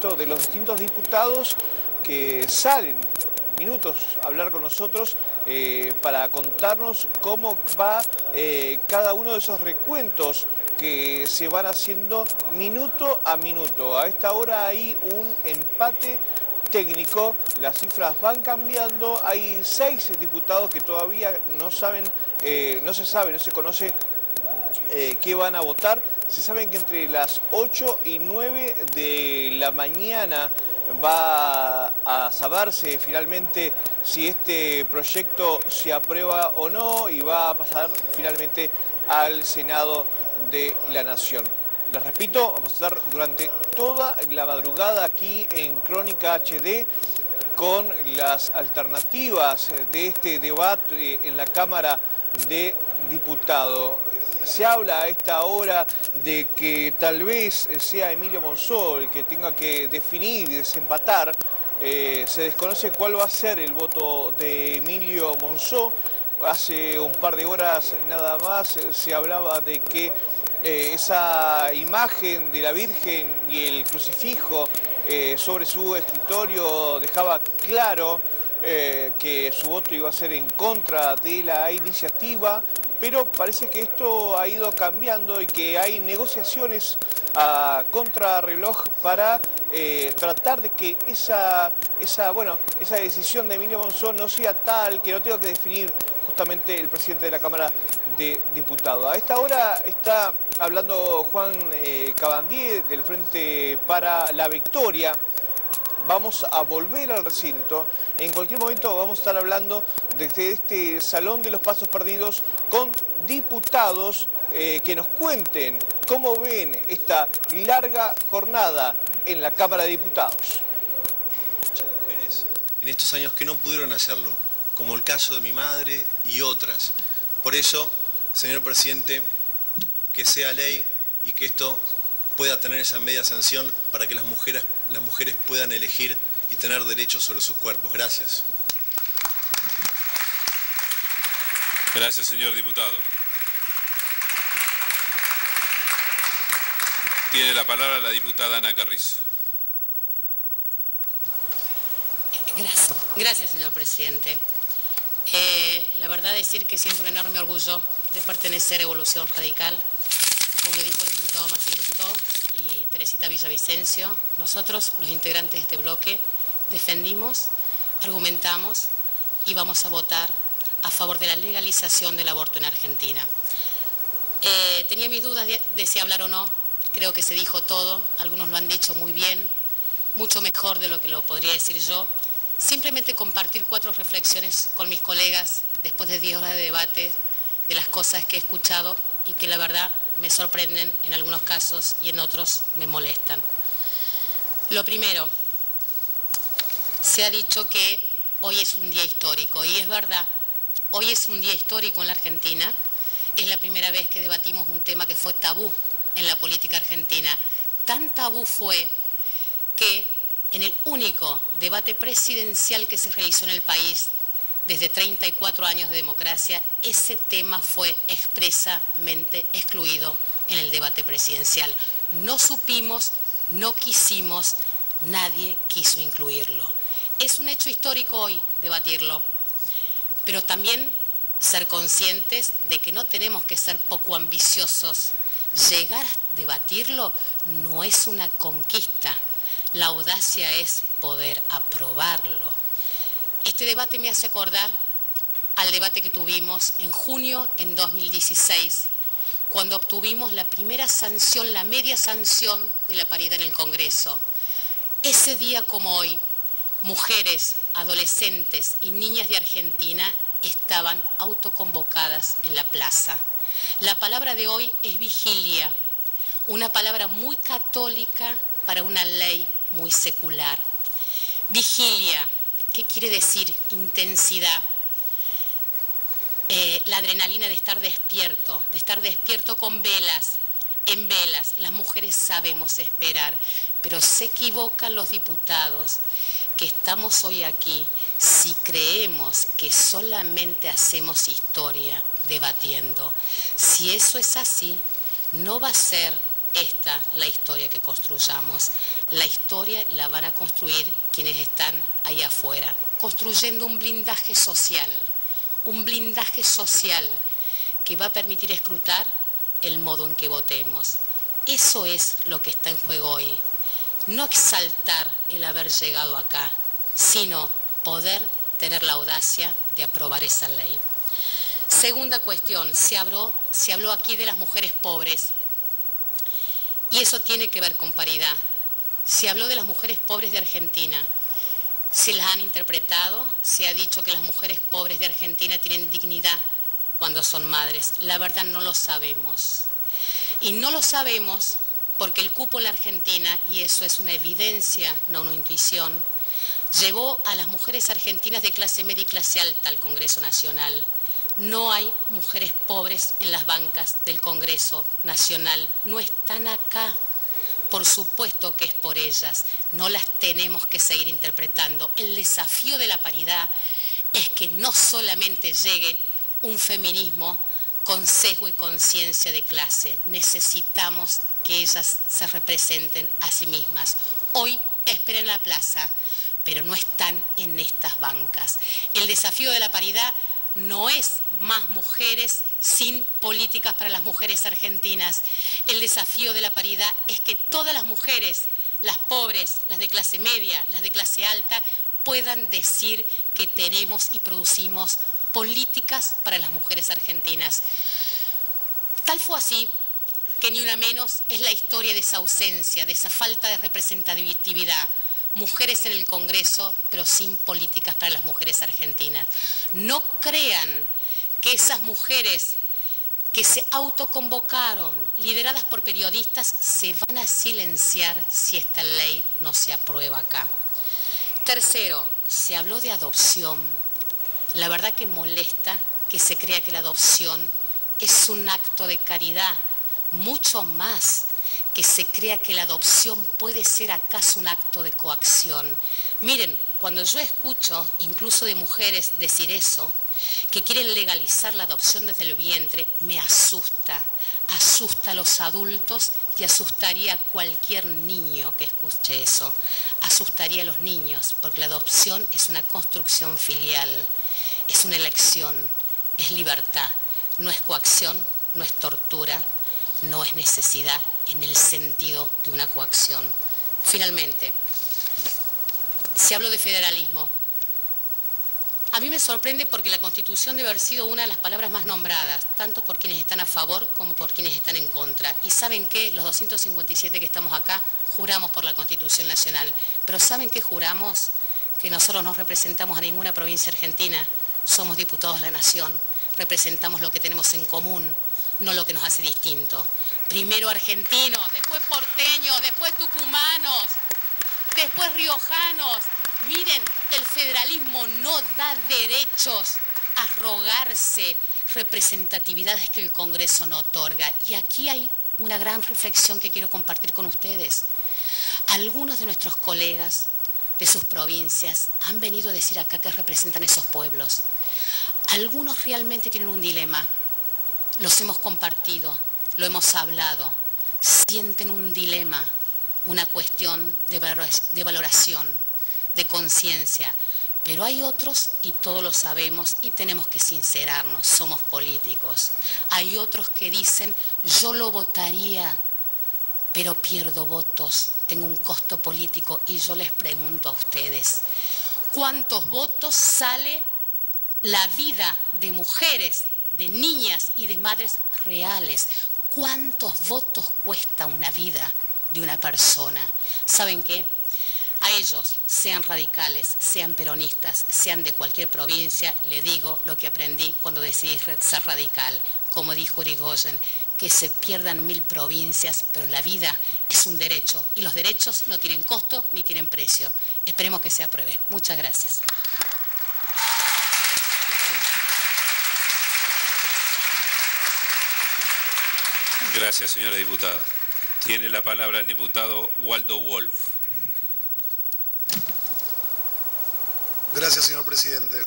momento de los distintos diputados que salen minutos a hablar con nosotros para contarnos cómo va cada uno de esos recuentos que se van haciendo minuto a minuto. A esta hora hay un empate técnico, las cifras van cambiando, hay 6 diputados que todavía no saben, no se conoce qué van a votar. Se saben que entre las 8 y 9 de la mañana va a saberse finalmente si este proyecto se aprueba o no y va a pasar finalmente al Senado de la Nación. Les repito, vamos a estar durante toda la madrugada aquí en Crónica HD con las alternativas de este debate en la Cámara de Diputados. Se habla a esta hora de que tal vez sea Emilio Monzó el que tenga que definir y desempatar. Se desconoce cuál va a ser el voto de Emilio Monzó. Hace un par de horas nada más se hablaba de que esa imagen de la Virgen y el crucifijo sobre su escritorio dejaba claro que su voto iba a ser en contra de la iniciativa, pero parece que esto ha ido cambiando y que hay negociaciones a contrarreloj para tratar de que esa decisión de Emilio Monzó no sea tal que no tenga que definir justamente el presidente de la Cámara de Diputados. A esta hora está hablando Juan Cabandier del Frente para la Victoria. Vamos a volver al recinto. En cualquier momento vamos a estar hablando desde este Salón de los Pasos Perdidos con diputados que nos cuenten cómo ven esta larga jornada en la Cámara de Diputados. Muchas mujeres en estos años que no pudieron hacerlo, como el caso de mi madre y otras. Por eso, señor presidente, que sea ley y que esto pueda tener esa media sanción para que las mujeres puedan elegir y tener derechos sobre sus cuerpos. Gracias. Gracias, señor diputado. Tiene la palabra la diputada Ana Carrizo. Gracias, señor presidente. La verdad decir que siento un enorme orgullo de pertenecer a Evolución Radical. Como dijo el diputado Martín Lustó y Teresita Villavicencio, nosotros, los integrantes de este bloque, defendimos, argumentamos y vamos a votar a favor de la legalización del aborto en Argentina. Tenía mis dudas de si hablar o no, creo que se dijo todo, algunos lo han dicho muy bien, mucho mejor de lo que lo podría decir yo. Simplemente compartir 4 reflexiones con mis colegas después de 10 horas de debate de las cosas que he escuchado y que la verdad me sorprenden en algunos casos y en otros me molestan. Lo primero, se ha dicho que hoy es un día histórico y es verdad, hoy es un día histórico en la Argentina, es la primera vez que debatimos un tema que fue tabú en la política argentina. Tan tabú fue que en el único debate presidencial que se realizó en el país desde 34 años de democracia, ese tema fue expresamente excluido en el debate presidencial. No supimos, no quisimos, nadie quiso incluirlo. Es un hecho histórico hoy debatirlo, pero también ser conscientes de que no tenemos que ser poco ambiciosos. Llegar a debatirlo no es una conquista, la audacia es poder aprobarlo. Este debate me hace acordar al debate que tuvimos en junio en 2016, cuando obtuvimos la primera sanción, la media sanción de la paridad en el Congreso. Ese día como hoy, mujeres, adolescentes y niñas de Argentina estaban autoconvocadas en la plaza. La palabra de hoy es vigilia, una palabra muy católica para una ley muy secular. Vigilia. ¿Qué quiere decir intensidad? La adrenalina de estar despierto con velas, en velas. Las mujeres sabemos esperar, pero se equivocan los diputados que estamos hoy aquí si creemos que solamente hacemos historia debatiendo. Si eso es así, no va a ser esta la historia que construyamos. La historia la van a construir quienes están ahí afuera, construyendo un blindaje social que va a permitir escrutar el modo en que votemos. Eso es lo que está en juego hoy. No exaltar el haber llegado acá, sino poder tener la audacia de aprobar esa ley. Segunda cuestión, se habló aquí de las mujeres pobres, y eso tiene que ver con paridad. Se habló de las mujeres pobres de Argentina. Se las han interpretado, se ha dicho que las mujeres pobres de Argentina tienen dignidad cuando son madres. La verdad no lo sabemos. Y no lo sabemos porque el cupo en la Argentina, y eso es una evidencia, no una intuición, llevó a las mujeres argentinas de clase media y clase alta al Congreso Nacional. No hay mujeres pobres en las bancas del Congreso Nacional, no están acá. Por supuesto que es por ellas, no las tenemos que seguir interpretando. El desafío de la paridad es que no solamente llegue un feminismo con sesgo y conciencia de clase, necesitamos que ellas se representen a sí mismas. Hoy esperan la plaza, pero no están en estas bancas. El desafío de la paridad no es más mujeres sin políticas para las mujeres argentinas. El desafío de la paridad es que todas las mujeres, las pobres, las de clase media, las de clase alta, puedan decir que tenemos y producimos políticas para las mujeres argentinas. Tal fue así que ni una menos es la historia de esa ausencia, de esa falta de representatividad. Mujeres en el Congreso, pero sin políticas para las mujeres argentinas. No crean que esas mujeres que se autoconvocaron, lideradas por periodistas, se van a silenciar si esta ley no se aprueba acá. Tercero, se habló de adopción. La verdad que molesta que se crea que la adopción es un acto de caridad, mucho más que se crea que la adopción puede ser acaso un acto de coacción. Miren, cuando yo escucho incluso de mujeres decir eso, que quieren legalizar la adopción desde el vientre, me asusta. Asusta a los adultos y asustaría a cualquier niño que escuche eso. Asustaría a los niños, porque la adopción es una construcción filial, es una elección, es libertad, no es coacción, no es tortura, no es necesidad en el sentido de una coacción. Finalmente, se habló de federalismo. A mí me sorprende porque la Constitución debe haber sido una de las palabras más nombradas, tanto por quienes están a favor como por quienes están en contra. Y ¿saben qué? Los 257 que estamos acá juramos por la Constitución Nacional. Pero ¿saben qué juramos? Que nosotros no representamos a ninguna provincia argentina, somos diputados de la Nación, representamos lo que tenemos en común, no lo que nos hace distinto. Primero argentinos, después porteños, después tucumanos, después riojanos. Miren, el federalismo no da derechos a arrogarse representatividades que el Congreso no otorga. Y aquí hay una gran reflexión que quiero compartir con ustedes. Algunos de nuestros colegas de sus provincias han venido a decir acá que representan esos pueblos. Algunos realmente tienen un dilema. Los hemos compartido, lo hemos hablado. Sienten un dilema, una cuestión de valoración, de conciencia, pero hay otros, y todos lo sabemos, y tenemos que sincerarnos, somos políticos. Hay otros que dicen, yo lo votaría, pero pierdo votos, tengo un costo político, y yo les pregunto a ustedes, ¿cuántos votos sale la vida de mujeres, de niñas y de madres reales? ¿Cuántos votos cuesta una vida de una persona? ¿Saben qué? A ellos, sean radicales, sean peronistas, sean de cualquier provincia, le digo lo que aprendí cuando decidí ser radical. Como dijo Irigoyen, que se pierdan 1000 provincias, pero la vida es un derecho y los derechos no tienen costo ni tienen precio. Esperemos que se apruebe. Muchas gracias. Gracias, señora diputada. Tiene la palabra el diputado Waldo Wolf. Gracias, señor presidente.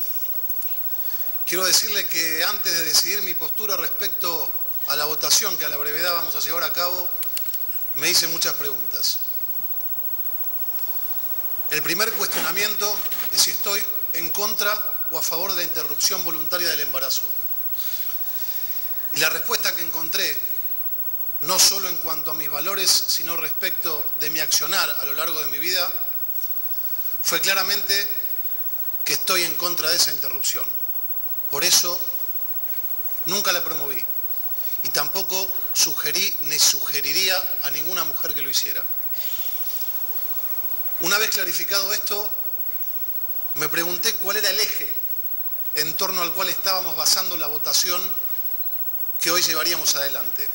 Quiero decirle que antes de decidir mi postura respecto a la votación que a la brevedad vamos a llevar a cabo, me hice muchas preguntas. El primer cuestionamiento es si estoy en contra o a favor de la interrupción voluntaria del embarazo. Y la respuesta que encontré, no solo en cuanto a mis valores, sino respecto de mi accionar a lo largo de mi vida, fue claramente que estoy en contra de esa interrupción. Por eso nunca la promoví y tampoco sugerí ni sugeriría a ninguna mujer que lo hiciera. Una vez clarificado esto, me pregunté cuál era el eje en torno al cual estábamos basando la votación que hoy llevaríamos adelante.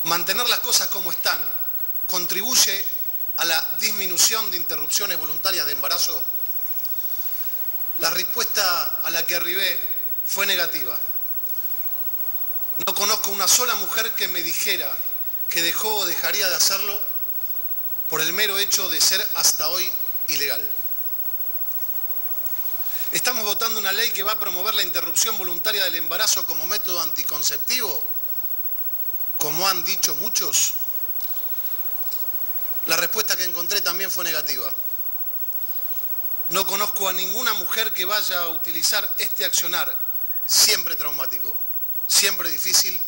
¿Mantener las cosas como están contribuye a la disminución de interrupciones voluntarias de embarazo? La respuesta a la que arribé fue negativa. No conozco una sola mujer que me dijera que dejó o dejaría de hacerlo por el mero hecho de ser hasta hoy ilegal. ¿Estamos votando una ley que va a promover la interrupción voluntaria del embarazo como método anticonceptivo, como han dicho muchos? La respuesta que encontré también fue negativa. No conozco a ninguna mujer que vaya a utilizar este accionar, siempre traumático, siempre difícil,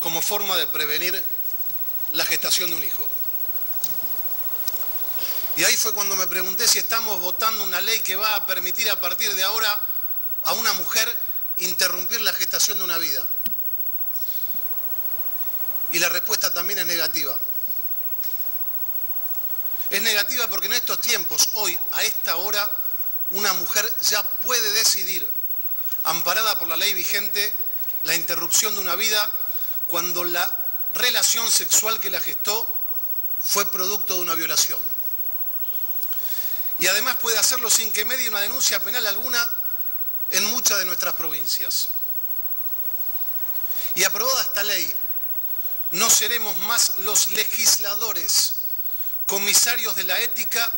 como forma de prevenir la gestación de un hijo. Y ahí fue cuando me pregunté si estamos votando una ley que va a permitir a partir de ahora a una mujer interrumpir la gestación de una vida. Y la respuesta también es negativa. Es negativa porque en estos tiempos, hoy, a esta hora, una mujer ya puede decidir, amparada por la ley vigente, la interrupción de una vida cuando la relación sexual que la gestó fue producto de una violación. Y además puede hacerlo sin que medie una denuncia penal alguna en muchas de nuestras provincias. Y aprobada esta ley, no seremos más los legisladores, comisarios de la ética,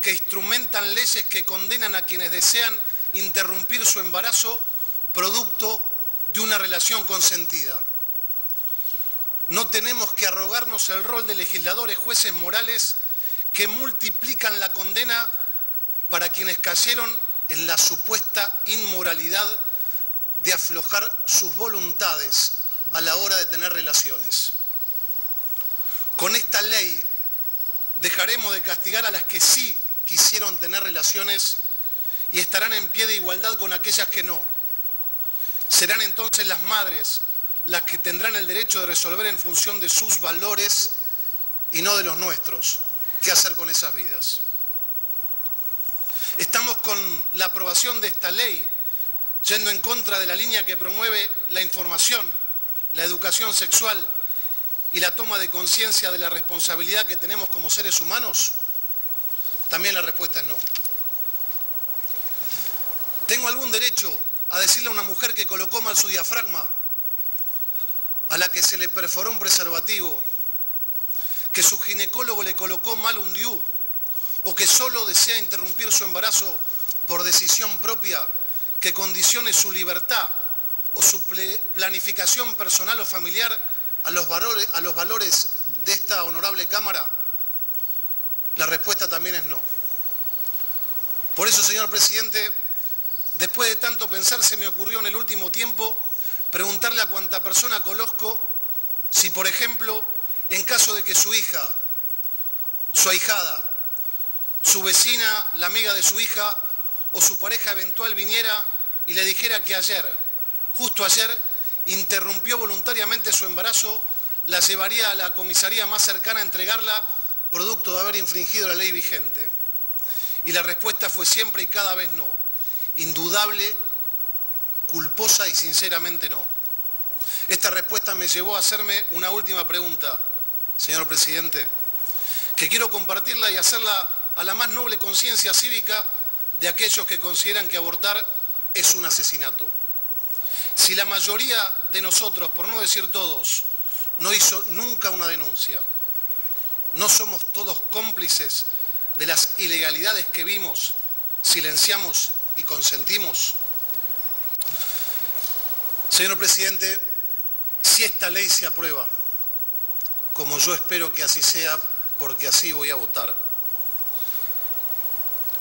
que instrumentan leyes que condenan a quienes desean interrumpir su embarazo producto de una relación consentida. No tenemos que arrogarnos el rol de legisladores, jueces morales que multiplican la condena para quienes cayeron en la supuesta inmoralidad de aflojar sus voluntades a la hora de tener relaciones. Con esta ley dejaremos de castigar a las que sí quisieron tener relaciones y estarán en pie de igualdad con aquellas que no. Serán entonces las madres las que tendrán el derecho de resolver en función de sus valores y no de los nuestros qué hacer con esas vidas. Estamos con la aprobación de esta ley yendo en contra de la línea que promueve la información, la educación sexual y la toma de conciencia de la responsabilidad que tenemos como seres humanos. También la respuesta es no. ¿Tengo algún derecho a decirle a una mujer que colocó mal su diafragma, a la que se le perforó un preservativo, que su ginecólogo le colocó mal un DIU, o que solo desea interrumpir su embarazo por decisión propia, que condicione su libertad o su planificación personal o familiar a los valores de esta honorable Cámara? La respuesta también es no. Por eso, señor presidente, después de tanto pensar, se me ocurrió en el último tiempo preguntarle a cuanta persona conozco si, por ejemplo, en caso de que su hija, su ahijada, su vecina, la amiga de su hija o su pareja eventual viniera y le dijera que ayer, justo ayer, interrumpió voluntariamente su embarazo, la llevaría a la comisaría más cercana a entregarla producto de haber infringido la ley vigente. Y la respuesta fue siempre y cada vez no. Indudable, culposa y sinceramente no. Esta respuesta me llevó a hacerme una última pregunta, señor presidente, que quiero compartirla y hacerla a la más noble conciencia cívica de aquellos que consideran que abortar es un asesinato. Si la mayoría de nosotros, por no decir todos, no hizo nunca una denuncia, ¿no somos todos cómplices de las ilegalidades que vimos, silenciamos y consentimos? Señor presidente, si esta ley se aprueba, como yo espero que así sea, porque así voy a votar.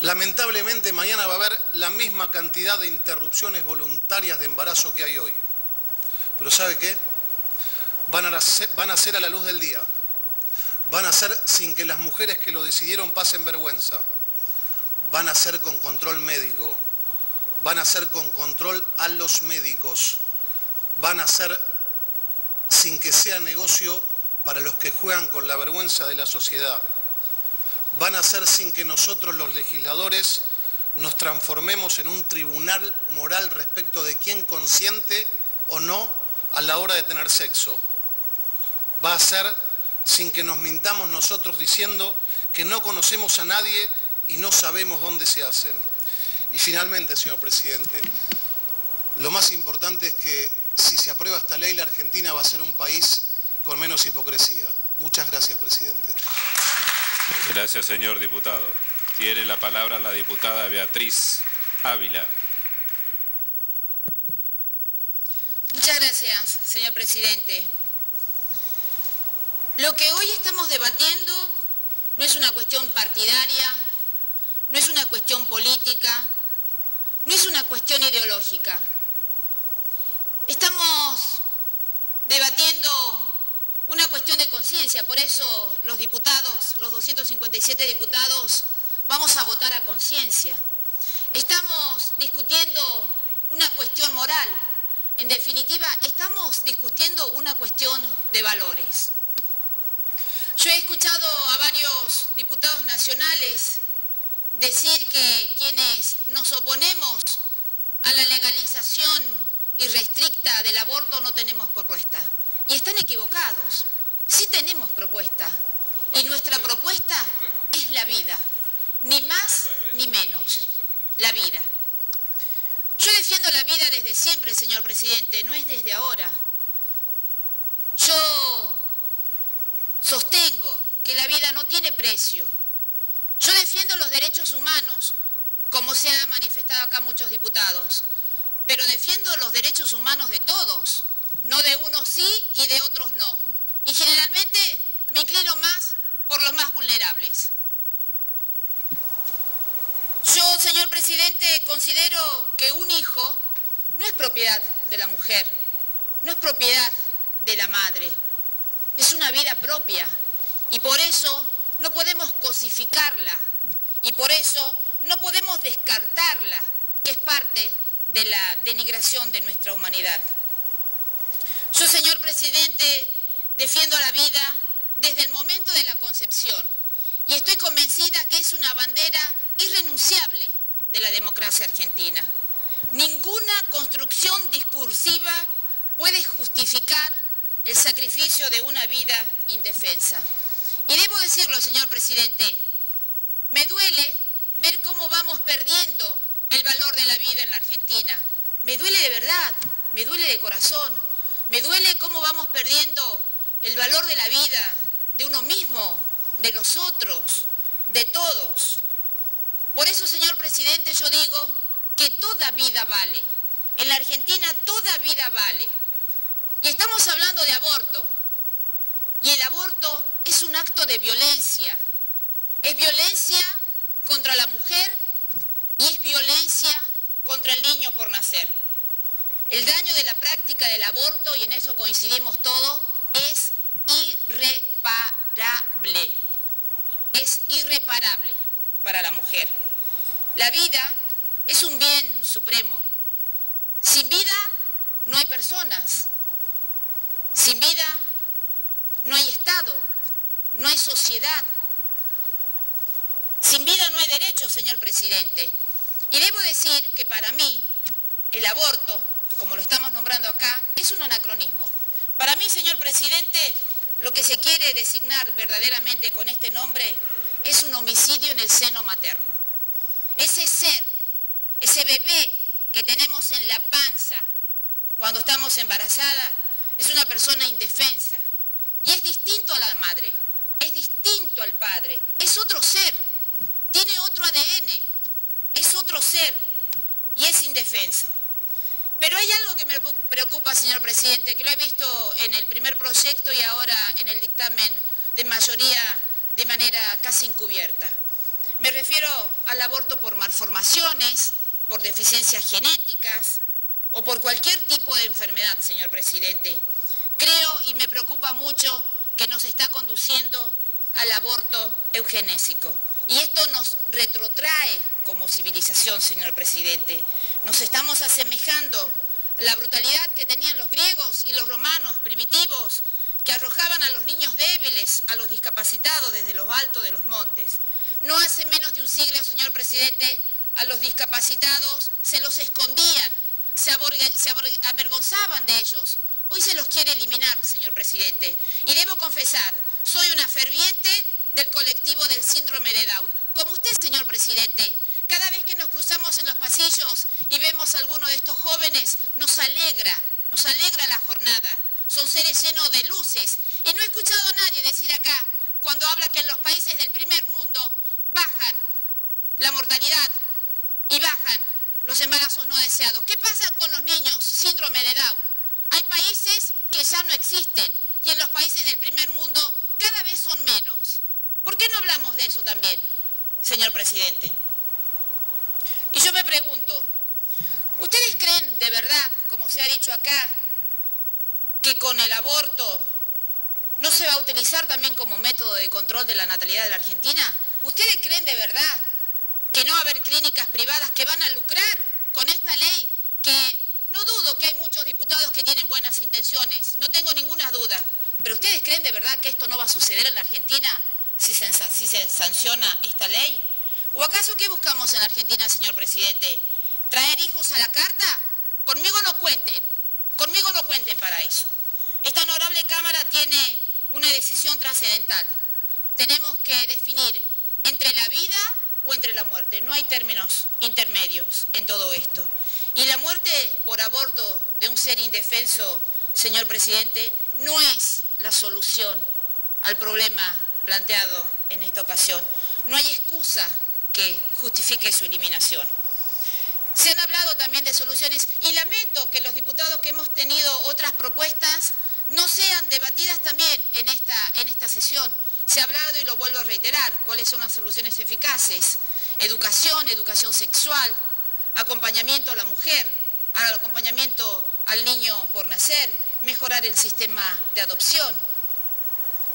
Lamentablemente mañana va a haber la misma cantidad de interrupciones voluntarias de embarazo que hay hoy. Pero ¿sabe qué? Van a ser a la luz del día. Van a ser sin que las mujeres que lo decidieron pasen vergüenza. Van a ser con control médico. Van a ser con control a los médicos. Van a ser sin que sea negocio para los que juegan con la vergüenza de la sociedad. Van a ser sin que nosotros los legisladores nos transformemos en un tribunal moral respecto de quién consiente o no a la hora de tener sexo. Va a ser sin que nos mintamos nosotros diciendo que no conocemos a nadie y no sabemos dónde se hacen. Y finalmente, señor presidente, lo más importante es que si se aprueba esta ley, la Argentina va a ser un país con menos hipocresía. Muchas gracias, presidente. Gracias, señor diputado. Tiene la palabra la diputada Beatriz Ávila. Muchas gracias, señor presidente. Lo que hoy estamos debatiendo no es una cuestión partidaria, no es una cuestión política, no es una cuestión ideológica. Estamos debatiendo una cuestión de conciencia, por eso los diputados, los 257 diputados, vamos a votar a conciencia. Estamos discutiendo una cuestión moral, en definitiva, estamos discutiendo una cuestión de valores. Yo he escuchado a varios diputados nacionales decir que quienes nos oponemos a la legalización irrestricta del aborto no tenemos propuesta. Y están equivocados. Sí tenemos propuesta. Y nuestra propuesta es la vida. Ni más ni menos. La vida. Yo defiendo la vida desde siempre, señor presidente, no es desde ahora. Yo sostengo que la vida no tiene precio. Yo defiendo los derechos humanos, como se ha manifestado acá muchos diputados, pero defiendo los derechos humanos de todos. No de unos sí y de otros no. Y generalmente me inclino más por los más vulnerables. Yo, señor presidente, considero que un hijo no es propiedad de la mujer, no es propiedad de la madre. Es una vida propia y por eso no podemos cosificarla y por eso no podemos descartarla, que es parte de la denigración de nuestra humanidad. Yo, señor presidente, defiendo la vida desde el momento de la concepción y estoy convencida que es una bandera irrenunciable de la democracia argentina. Ninguna construcción discursiva puede justificar el sacrificio de una vida indefensa. Y debo decirlo, señor presidente, me duele ver cómo vamos perdiendo el valor de la vida en la Argentina. Me duele de verdad, me duele de corazón. Me duele cómo vamos perdiendo el valor de la vida, de uno mismo, de los otros, de todos. Por eso, señor presidente, yo digo que toda vida vale. En la Argentina toda vida vale. Y estamos hablando de aborto. Y el aborto es un acto de violencia. Es violencia contra la mujer y es violencia contra el niño por nacer. El daño de la práctica del aborto, y en eso coincidimos todos, es irreparable. Es irreparable para la mujer. La vida es un bien supremo. Sin vida no hay personas. Sin vida no hay Estado, no hay sociedad. Sin vida no hay derechos, señor presidente. Y debo decir que para mí el aborto, como lo estamos nombrando acá, es un anacronismo. Para mí, señor presidente, lo que se quiere designar verdaderamente con este nombre es un homicidio en el seno materno. Ese ser, ese bebé que tenemos en la panza cuando estamos embarazadas, es una persona indefensa. Y es distinto a la madre, es distinto al padre, es otro ser, tiene otro ADN, es otro ser y es indefenso. Pero hay algo que me preocupa, señor presidente, que lo he visto en el primer proyecto y ahora en el dictamen de mayoría de manera casi encubierta. Me refiero al aborto por malformaciones, por deficiencias genéticas o por cualquier tipo de enfermedad, señor presidente. Creo y me preocupa mucho que nos está conduciendo al aborto eugenésico. Y esto nos retrotrae como civilización, señor presidente. Nos estamos asemejando a la brutalidad que tenían los griegos y los romanos primitivos, que arrojaban a los niños débiles, a los discapacitados desde los altos de los montes. No hace menos de un siglo, señor presidente, a los discapacitados se los escondían, se avergonzaban de ellos. Hoy se los quiere eliminar, señor presidente. Y debo confesar, soy una ferviente del colectivo del síndrome de Down. Como usted, señor presidente, cada vez que nos cruzamos en los pasillos y vemos a alguno de estos jóvenes, nos alegra la jornada. Son seres llenos de luces. Y no he escuchado a nadie decir acá, cuando habla que en los países del primer mundo bajan la mortalidad y bajan los embarazos no deseados. ¿Qué pasa con los niños síndrome de Down? Hay países que ya no existen y en los países del primer mundo cada vez son menos. ¿Por qué no hablamos de eso también, señor presidente? Y yo me pregunto, ¿ustedes creen de verdad, como se ha dicho acá, que con el aborto no se va a utilizar también como método de control de la natalidad de la Argentina? ¿Ustedes creen de verdad que no va a haber clínicas privadas que van a lucrar con esta ley? Que no dudo que hay muchos diputados que tienen buenas intenciones, no tengo ninguna duda, pero ¿ustedes creen de verdad que esto no va a suceder en la Argentina si se sanciona esta ley? ¿O acaso qué buscamos en la Argentina, señor presidente? ¿Traer hijos a la carta? Conmigo no cuenten para eso. Esta honorable Cámara tiene una decisión trascendental. Tenemos que definir entre la vida o entre la muerte. No hay términos intermedios en todo esto. Y la muerte por aborto de un ser indefenso, señor presidente, no es la solución al problema planteado en esta ocasión. No hay excusa que justifique su eliminación. Se han hablado también de soluciones y lamento que los diputados que hemos tenido otras propuestas no sean debatidas también en esta sesión. Se ha hablado y lo vuelvo a reiterar, cuáles son las soluciones eficaces. Educación sexual, acompañamiento a la mujer, acompañamiento al niño por nacer, mejorar el sistema de adopción,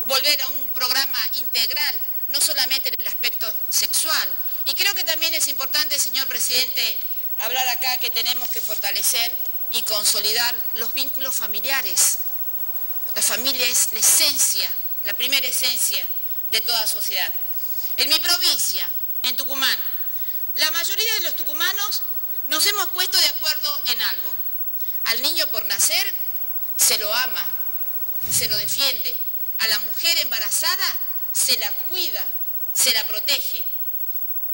volver a un programa integral, no solamente en el aspecto sexual. Y creo que también es importante, señor presidente, hablar acá que tenemos que fortalecer y consolidar los vínculos familiares. La familia es la esencia, la primera esencia de toda sociedad. En mi provincia, en Tucumán, la mayoría de los tucumanos nos hemos puesto de acuerdo en algo. Al niño por nacer se lo ama, se lo defiende. A la mujer embarazada se la cuida, se la protege.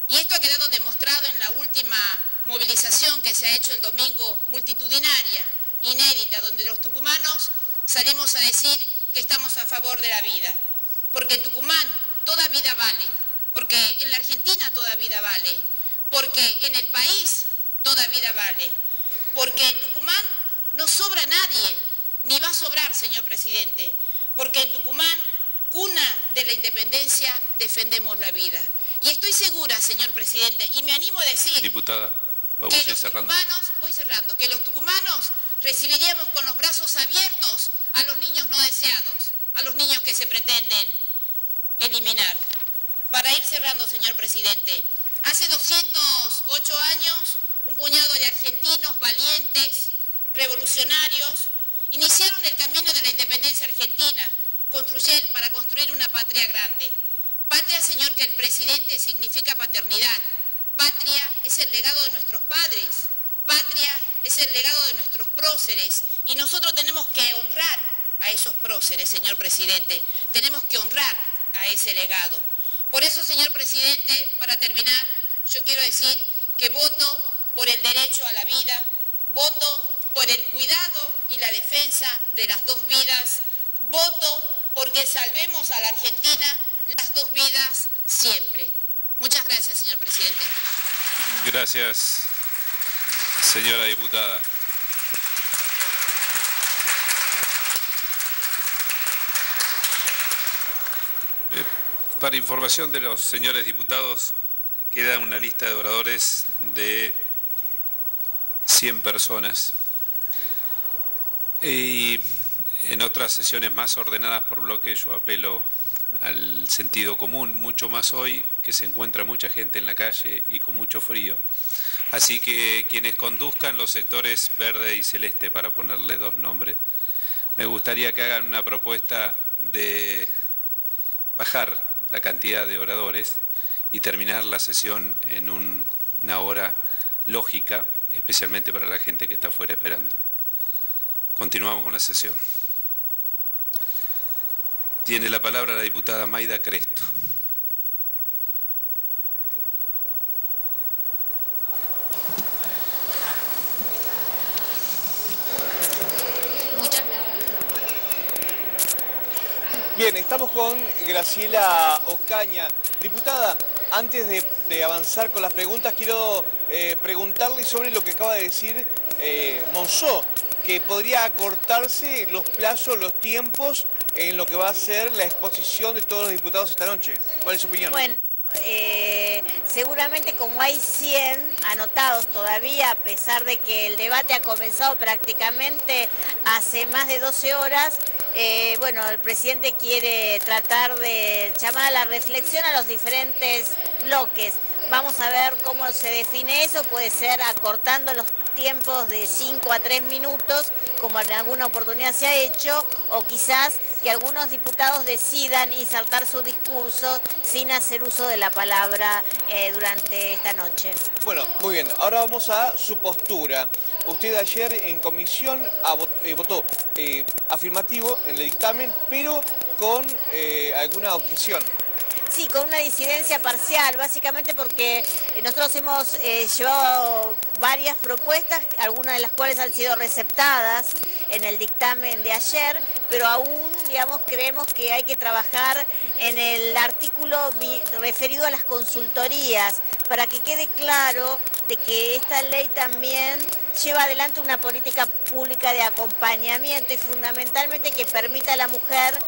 Y esto ha quedado demostrado en la última movilización que se ha hecho el domingo, multitudinaria, inédita, donde los tucumanos salimos a decir que estamos a favor de la vida. Porque en Tucumán toda vida vale, porque en la Argentina toda vida vale, porque en el país toda vida vale, porque en Tucumán no sobra nadie, ni va a sobrar, señor presidente, porque en Tucumán, cuna de la independencia, defendemos la vida. Y estoy segura, señor presidente, y me animo a decir... Diputada, vamos a ir cerrando. Que los tucumanos recibiríamos con los brazos abiertos a los niños no deseados, a los niños que se pretenden eliminar. Para ir cerrando, señor presidente, hace 208 años, un puñado de argentinos valientes, revolucionarios, iniciaron el camino de la independencia argentina para construir una patria grande. Patria, señor, que el presidente significa paternidad. Patria es el legado de nuestros padres. Patria es el legado de nuestros próceres. Y nosotros tenemos que honrar a esos próceres, señor presidente. Tenemos que honrar a ese legado. Por eso, señor presidente, para terminar, yo quiero decir que voto por el derecho a la vida, voto por el cuidado y la defensa de las dos vidas, voto porque salvemos a la Argentina las dos vidas siempre. Muchas gracias, señor presidente. Gracias, señora diputada. Para información de los señores diputados, queda una lista de oradores de 100 personas. Y en otras sesiones más ordenadas por bloque yo apelo al sentido común, mucho más hoy que se encuentra mucha gente en la calle y con mucho frío. Así que quienes conduzcan los sectores verde y celeste, para ponerle dos nombres, me gustaría que hagan una propuesta de bajar la cantidad de oradores y terminar la sesión en una hora lógica, especialmente para la gente que está afuera esperando. Continuamos con la sesión. Tiene la palabra la diputada Mayda Cresto. Bien, estamos con Graciela Ocaña. Diputada, antes de avanzar con las preguntas, quiero preguntarle sobre lo que acaba de decir Monzó, que podría acortarse los plazos, los tiempos en lo que va a ser la exposición de todos los diputados esta noche. ¿Cuál es su opinión? Bueno, seguramente como hay 100 anotados todavía, a pesar de que el debate ha comenzado prácticamente hace más de 12 horas, bueno, el presidente quiere tratar de llamar a la reflexión a los diferentes bloques. Vamos a ver cómo se define eso, puede ser acortando los tiempos de 5 a 3 minutos, como en alguna oportunidad se ha hecho, o quizás que algunos diputados decidan insertar su discurso sin hacer uso de la palabra durante esta noche. Bueno, muy bien, ahora vamos a su postura. Usted ayer en comisión votó afirmativo en el dictamen, pero con alguna objeción. Sí, con una disidencia parcial, básicamente porque nosotros hemos llevado varias propuestas, algunas de las cuales han sido receptadas en el dictamen de ayer, pero aún, digamos, creemos que hay que trabajar en el artículo referido a las consultorías, para que quede claro de que esta ley también lleva adelante una política pública de acompañamiento y fundamentalmente que permita a la mujer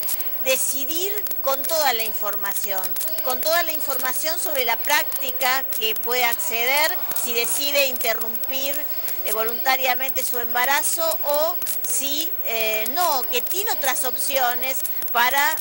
decidir con toda la información sobre la práctica que puede acceder si decide interrumpir voluntariamente su embarazo o si no, que tiene otras opciones para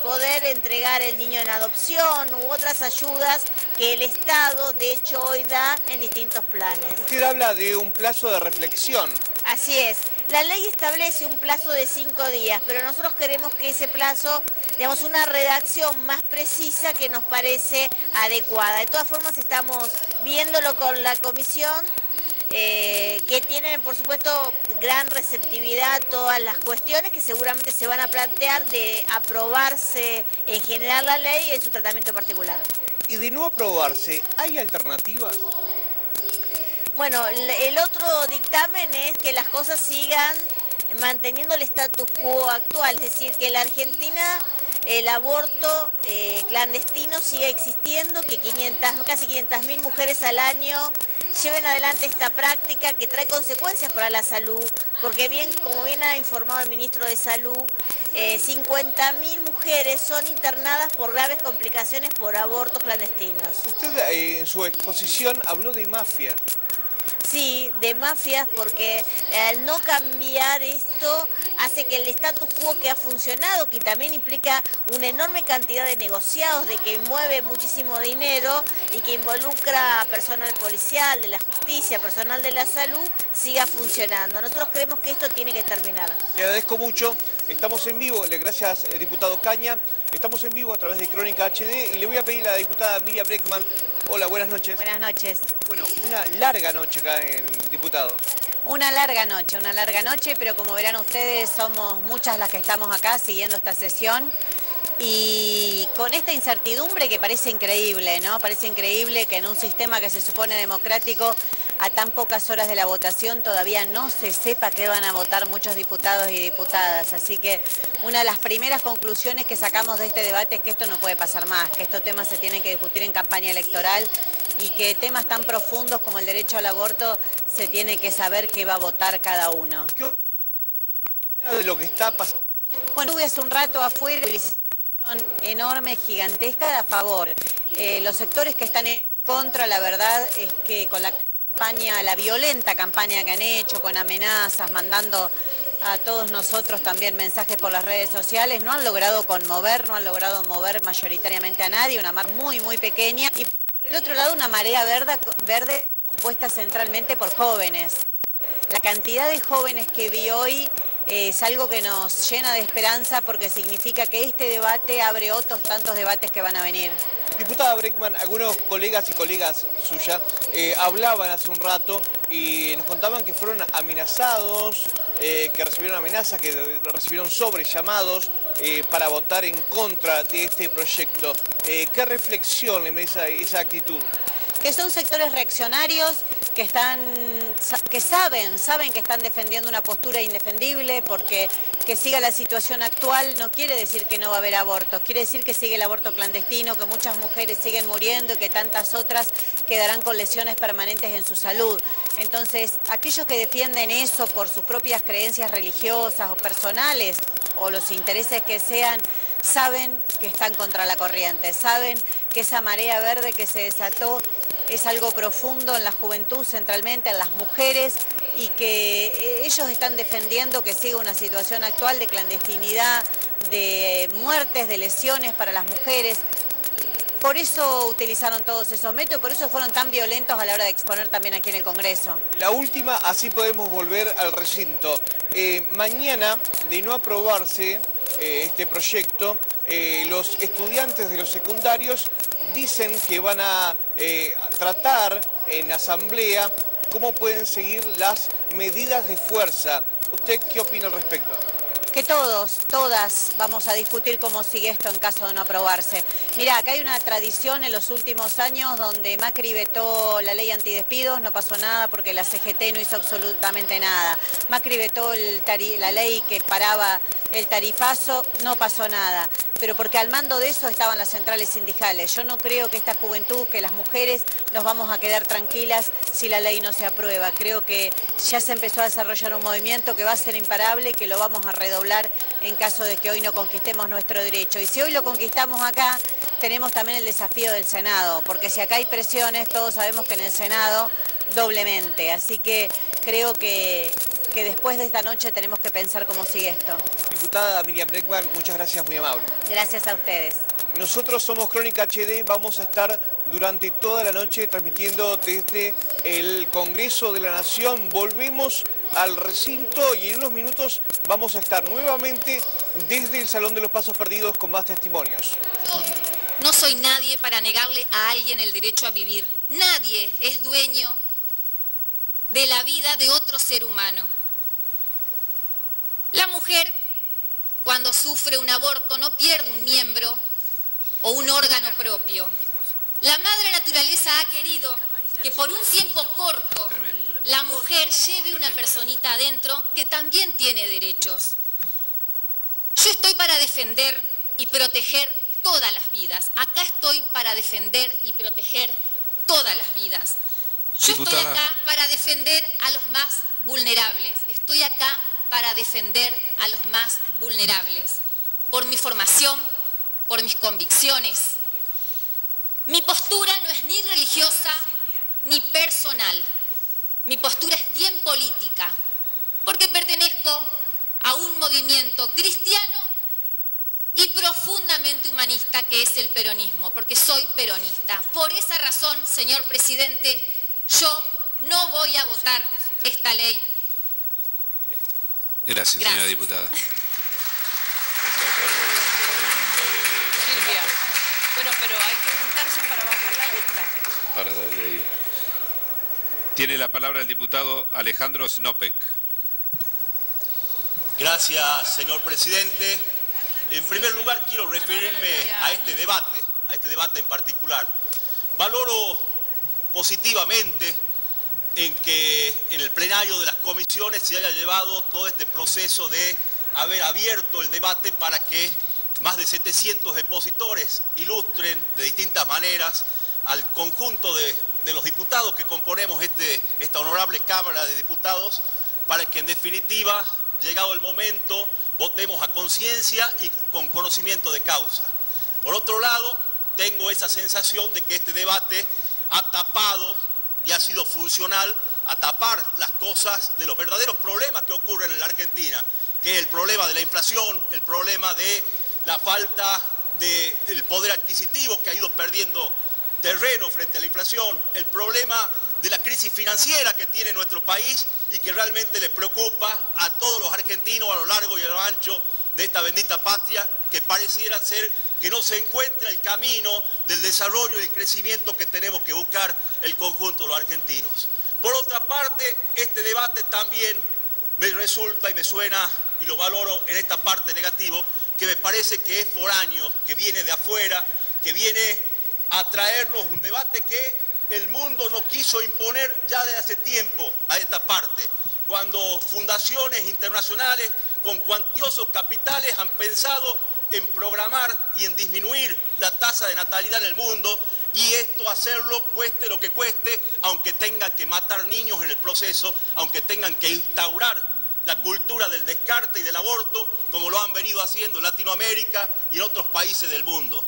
poder entregar el niño en adopción u otras ayudas que el Estado de hecho hoy da en distintos planes. Usted habla de un plazo de reflexión. Así es. La ley establece un plazo de 5 días, pero nosotros queremos que ese plazo, digamos, una redacción más precisa que nos parece adecuada. De todas formas, estamos viéndolo con la comisión, que tienen, por supuesto, gran receptividad a todas las cuestiones que seguramente se van a plantear de aprobarse en general la ley y en su tratamiento particular. Y de no aprobarse, ¿hay alternativas? Bueno, el otro dictamen es que las cosas sigan manteniendo el status quo actual, es decir, que en la Argentina el aborto clandestino sigue existiendo, que casi 500.000 mujeres al año lleven adelante esta práctica que trae consecuencias para la salud, porque como bien ha informado el ministro de Salud, 50.000 mujeres son internadas por graves complicaciones por abortos clandestinos. Usted en su exposición habló de mafia. Sí, de mafias, porque al no cambiar esto hace que el status quo que ha funcionado, que también implica una enorme cantidad de negociados, de que mueve muchísimo dinero y que involucra a personal policial, de la justicia, personal de la salud, siga funcionando. Nosotros creemos que esto tiene que terminar. Le agradezco mucho, estamos en vivo, gracias diputado Caña, estamos en vivo a través de Crónica HD y le voy a pedir a la diputada Miriam Breckman. Hola, buenas noches. Buenas noches. Bueno, una larga noche acá en Diputados. Una larga noche, pero como verán ustedes, somos muchas las que estamos acá siguiendo esta sesión y con esta incertidumbre que parece increíble, ¿no? Parece increíble que en un sistema que se supone democrático, a tan pocas horas de la votación todavía no se sepa qué van a votar muchos diputados y diputadas. Así que una de las primeras conclusiones que sacamos de este debate es que esto no puede pasar más, que estos temas se tienen que discutir en campaña electoral y que temas tan profundos como el derecho al aborto se tiene que saber qué va a votar cada uno. ¿Qué opina de lo que está pasando? Bueno, estuve hace un rato afuera enorme, gigantesca a favor. Los sectores que están en contra, la verdad es que con la campaña, la violenta campaña que han hecho, con amenazas, mandando a todos nosotros también mensajes por las redes sociales, no han logrado conmover, no han logrado mover mayoritariamente a nadie, una marcha muy, muy pequeña. Y por el otro lado, una marea verde compuesta centralmente por jóvenes. La cantidad de jóvenes que vi hoy es algo que nos llena de esperanza porque significa que este debate abre otros tantos debates que van a venir. Diputada Breckman, algunos colegas y colegas suyas hablaban hace un rato y nos contaban que fueron amenazados, que recibieron amenazas, que recibieron sobrellamados para votar en contra de este proyecto. ¿Qué reflexión le merece esa actitud? Que son sectores reaccionarios que saben que están defendiendo una postura indefendible, porque que siga la situación actual no quiere decir que no va a haber abortos, quiere decir que sigue el aborto clandestino, que muchas mujeres siguen muriendo y que tantas otras quedarán con lesiones permanentes en su salud. Entonces, aquellos que defienden eso por sus propias creencias religiosas o personales, o los intereses que sean, saben que están contra la corriente, saben que esa marea verde que se desató es algo profundo en la juventud, centralmente en las mujeres, y que ellos están defendiendo que siga una situación actual de clandestinidad, de muertes, de lesiones para las mujeres. Por eso utilizaron todos esos métodos, por eso fueron tan violentos a la hora de exponer también aquí en el Congreso. La última, así podemos volver al recinto. Mañana, de no aprobarse este proyecto, los estudiantes de los secundarios dicen que van a tratar en asamblea cómo pueden seguir las medidas de fuerza. ¿Usted qué opina al respecto? Que todas vamos a discutir cómo sigue esto en caso de no aprobarse. Mirá, acá hay una tradición en los últimos años donde Macri vetó la ley antidespidos, no pasó nada porque la CGT no hizo absolutamente nada. Macri vetó la ley que paraba el tarifazo, no pasó nada. Pero porque al mando de eso estaban las centrales sindicales. Yo no creo que esta juventud, que las mujeres, nos vamos a quedar tranquilas si la ley no se aprueba. Creo que ya se empezó a desarrollar un movimiento que va a ser imparable y que lo vamos a redoblar en caso de que hoy no conquistemos nuestro derecho. Y si hoy lo conquistamos acá, tenemos también el desafío del Senado, porque si acá hay presiones, todos sabemos que en el Senado doblemente. Así que creo que después de esta noche tenemos que pensar cómo sigue esto. Diputada Miriam Breckman, muchas gracias, muy amable. Gracias a ustedes. Nosotros somos Crónica HD, vamos a estar durante toda la noche transmitiendo desde el Congreso de la Nación. Volvemos al recinto y en unos minutos vamos a estar nuevamente desde el Salón de los Pasos Perdidos con más testimonios. No soy nadie para negarle a alguien el derecho a vivir. Nadie es dueño de la vida de otro ser humano. La mujer, cuando sufre un aborto, no pierde un miembro o un órgano propio. La madre naturaleza ha querido que por un tiempo corto la mujer lleve una personita adentro que también tiene derechos. Yo estoy para defender y proteger todas las vidas. Acá estoy para defender y proteger todas las vidas. Yo estoy acá para defender a los más vulnerables. Estoy acá para defender a los más vulnerables, por mi formación, por mis convicciones. Mi postura no es ni religiosa ni personal. Mi postura es bien política, porque pertenezco a un movimiento cristiano y profundamente humanista que es el peronismo, porque soy peronista. Por esa razón, señor presidente, yo no voy a votar esta ley. Gracias, señora diputada. Silvia, bueno, pero hay que juntarse para bajar la lista. Tiene la palabra el diputado Alejandro Snopek. Gracias, señor presidente. En primer lugar, quiero referirme a este debate en particular. Valoro positivamente en que en el plenario de las comisiones se haya llevado todo este proceso de haber abierto el debate para que más de 700 expositores ilustren de distintas maneras al conjunto de los diputados que componemos esta honorable Cámara de Diputados, para que en definitiva, llegado el momento, votemos a conciencia y con conocimiento de causa. Por otro lado, tengo esa sensación de que este debate ha tapado y ha sido funcional a tapar las cosas de los verdaderos problemas que ocurren en la Argentina, que es el problema de la inflación, el problema de la falta del poder adquisitivo que ha ido perdiendo terreno frente a la inflación, el problema de la crisis financiera que tiene nuestro país y que realmente le preocupa a todos los argentinos a lo largo y a lo ancho de esta bendita patria, que pareciera ser que no se encuentra el camino del desarrollo y el crecimiento que tenemos que buscar el conjunto de los argentinos. Por otra parte, este debate también me resulta y me suena, y lo valoro en esta parte negativo, que me parece que es foráneo, que viene de afuera, que viene a traernos un debate que el mundo no quiso imponer ya desde hace tiempo a esta parte, cuando fundaciones internacionales con cuantiosos capitales han pensado en programar y en disminuir la tasa de natalidad en el mundo, y esto hacerlo cueste lo que cueste, aunque tengan que matar niños en el proceso, aunque tengan que instaurar la cultura del descarte y del aborto, como lo han venido haciendo en Latinoamérica y en otros países del mundo.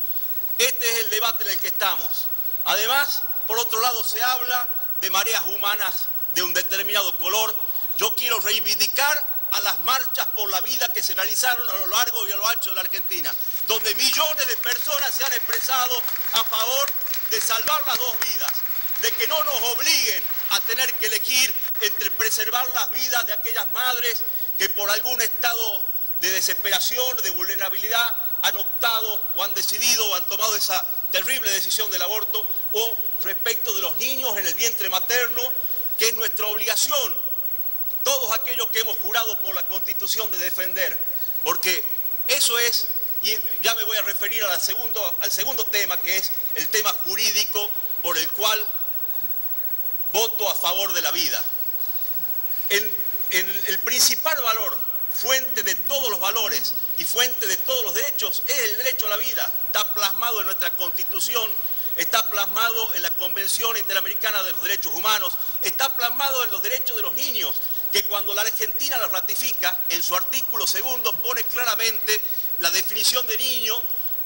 Este es el debate en el que estamos. Además, por otro lado, se habla de mareas humanas de un determinado color. Yo quiero reivindicar a las marchas por la vida que se realizaron a lo largo y a lo ancho de la Argentina, donde millones de personas se han expresado a favor de salvar las dos vidas, de que no nos obliguen a tener que elegir entre preservar las vidas de aquellas madres que por algún estado de desesperación, de vulnerabilidad, han optado o han decidido o han tomado esa terrible decisión del aborto, o respecto de los niños en el vientre materno, que es nuestra obligación, todos aquellos que hemos jurado por la Constitución de defender, porque eso es, y ya me voy a referir al segundo tema, que es el tema jurídico por el cual voto a favor de la vida. El principal valor, fuente de todos los valores y fuente de todos los derechos, es el derecho a la vida. Está plasmado en nuestra Constitución, está plasmado en la Convención Interamericana de los Derechos Humanos, está plasmado en los derechos de los niños, que cuando la Argentina lo ratifica, en su artículo 2 pone claramente la definición de niño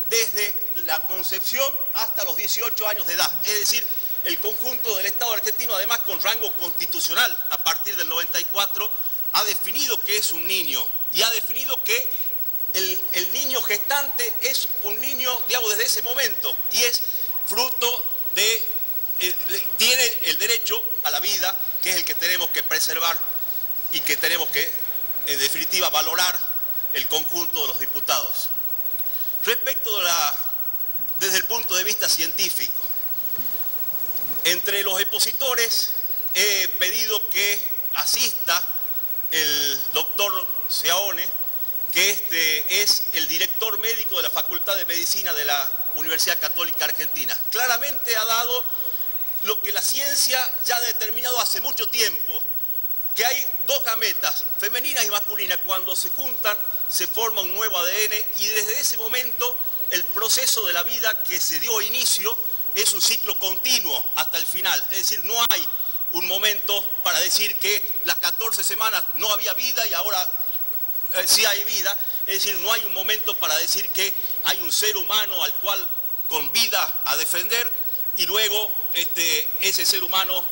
desde la concepción hasta los 18 años de edad. Es decir, el conjunto del Estado argentino, además con rango constitucional, a partir del 94, ha definido qué es un niño y ha definido que el niño gestante es un niño, digamos, desde ese momento, y es fruto de, tiene el derecho a la vida, que es el que tenemos que preservar y que tenemos que, en definitiva, valorar el conjunto de los diputados. Respecto de desde el punto de vista científico, entre los expositores he pedido que asista el doctor Seaone, que es el director médico de la Facultad de Medicina de la Universidad Católica Argentina. Claramente ha dado lo que la ciencia ya ha determinado hace mucho tiempo, que hay dos gametas, femeninas y masculinas. Cuando se juntan se forma un nuevo ADN, y desde ese momento el proceso de la vida que se dio inicio es un ciclo continuo hasta el final. Es decir, no hay un momento para decir que las 14 semanas no había vida y ahora sí hay vida. Es decir, no hay un momento para decir que hay un ser humano al cual con vida a defender y luego ese ser humano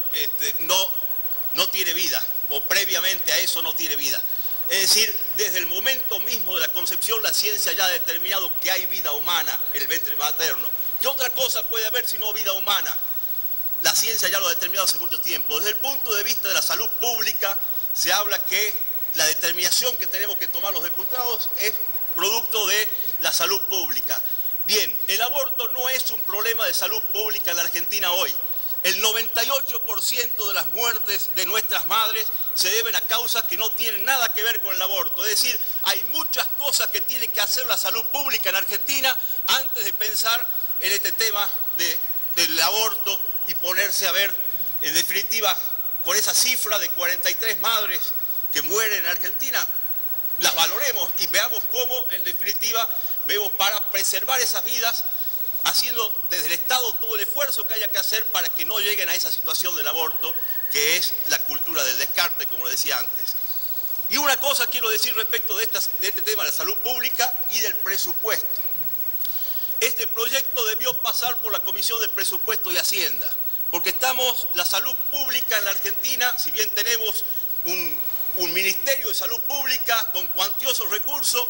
no tiene vida, o previamente a eso no tiene vida. Es decir, desde el momento mismo de la concepción, la ciencia ya ha determinado que hay vida humana en el vientre materno. ¿Qué otra cosa puede haber si no vida humana? La ciencia ya lo ha determinado hace mucho tiempo. Desde el punto de vista de la salud pública, se habla que la determinación que tenemos que tomar los diputados es producto de la salud pública. Bien, el aborto no es un problema de salud pública en la Argentina hoy. El 98% de las muertes de nuestras madres se deben a causas que no tienen nada que ver con el aborto. Es decir, hay muchas cosas que tiene que hacer la salud pública en Argentina antes de pensar en este tema del aborto y ponerse a ver, en definitiva, con esa cifra de 43 madres que mueren en Argentina, las valoremos y veamos cómo, en definitiva, vemos para preservar esas vidas, haciendo desde el Estado todo el esfuerzo que haya que hacer para que no lleguen a esa situación del aborto, que es la cultura del descarte, como lo decía antes. Y una cosa quiero decir respecto de este tema de la salud pública y del presupuesto. este proyecto debió pasar por la Comisión de Presupuesto y Hacienda, porque la salud pública en la Argentina, si bien tenemos un Ministerio de Salud Pública con cuantiosos recursos,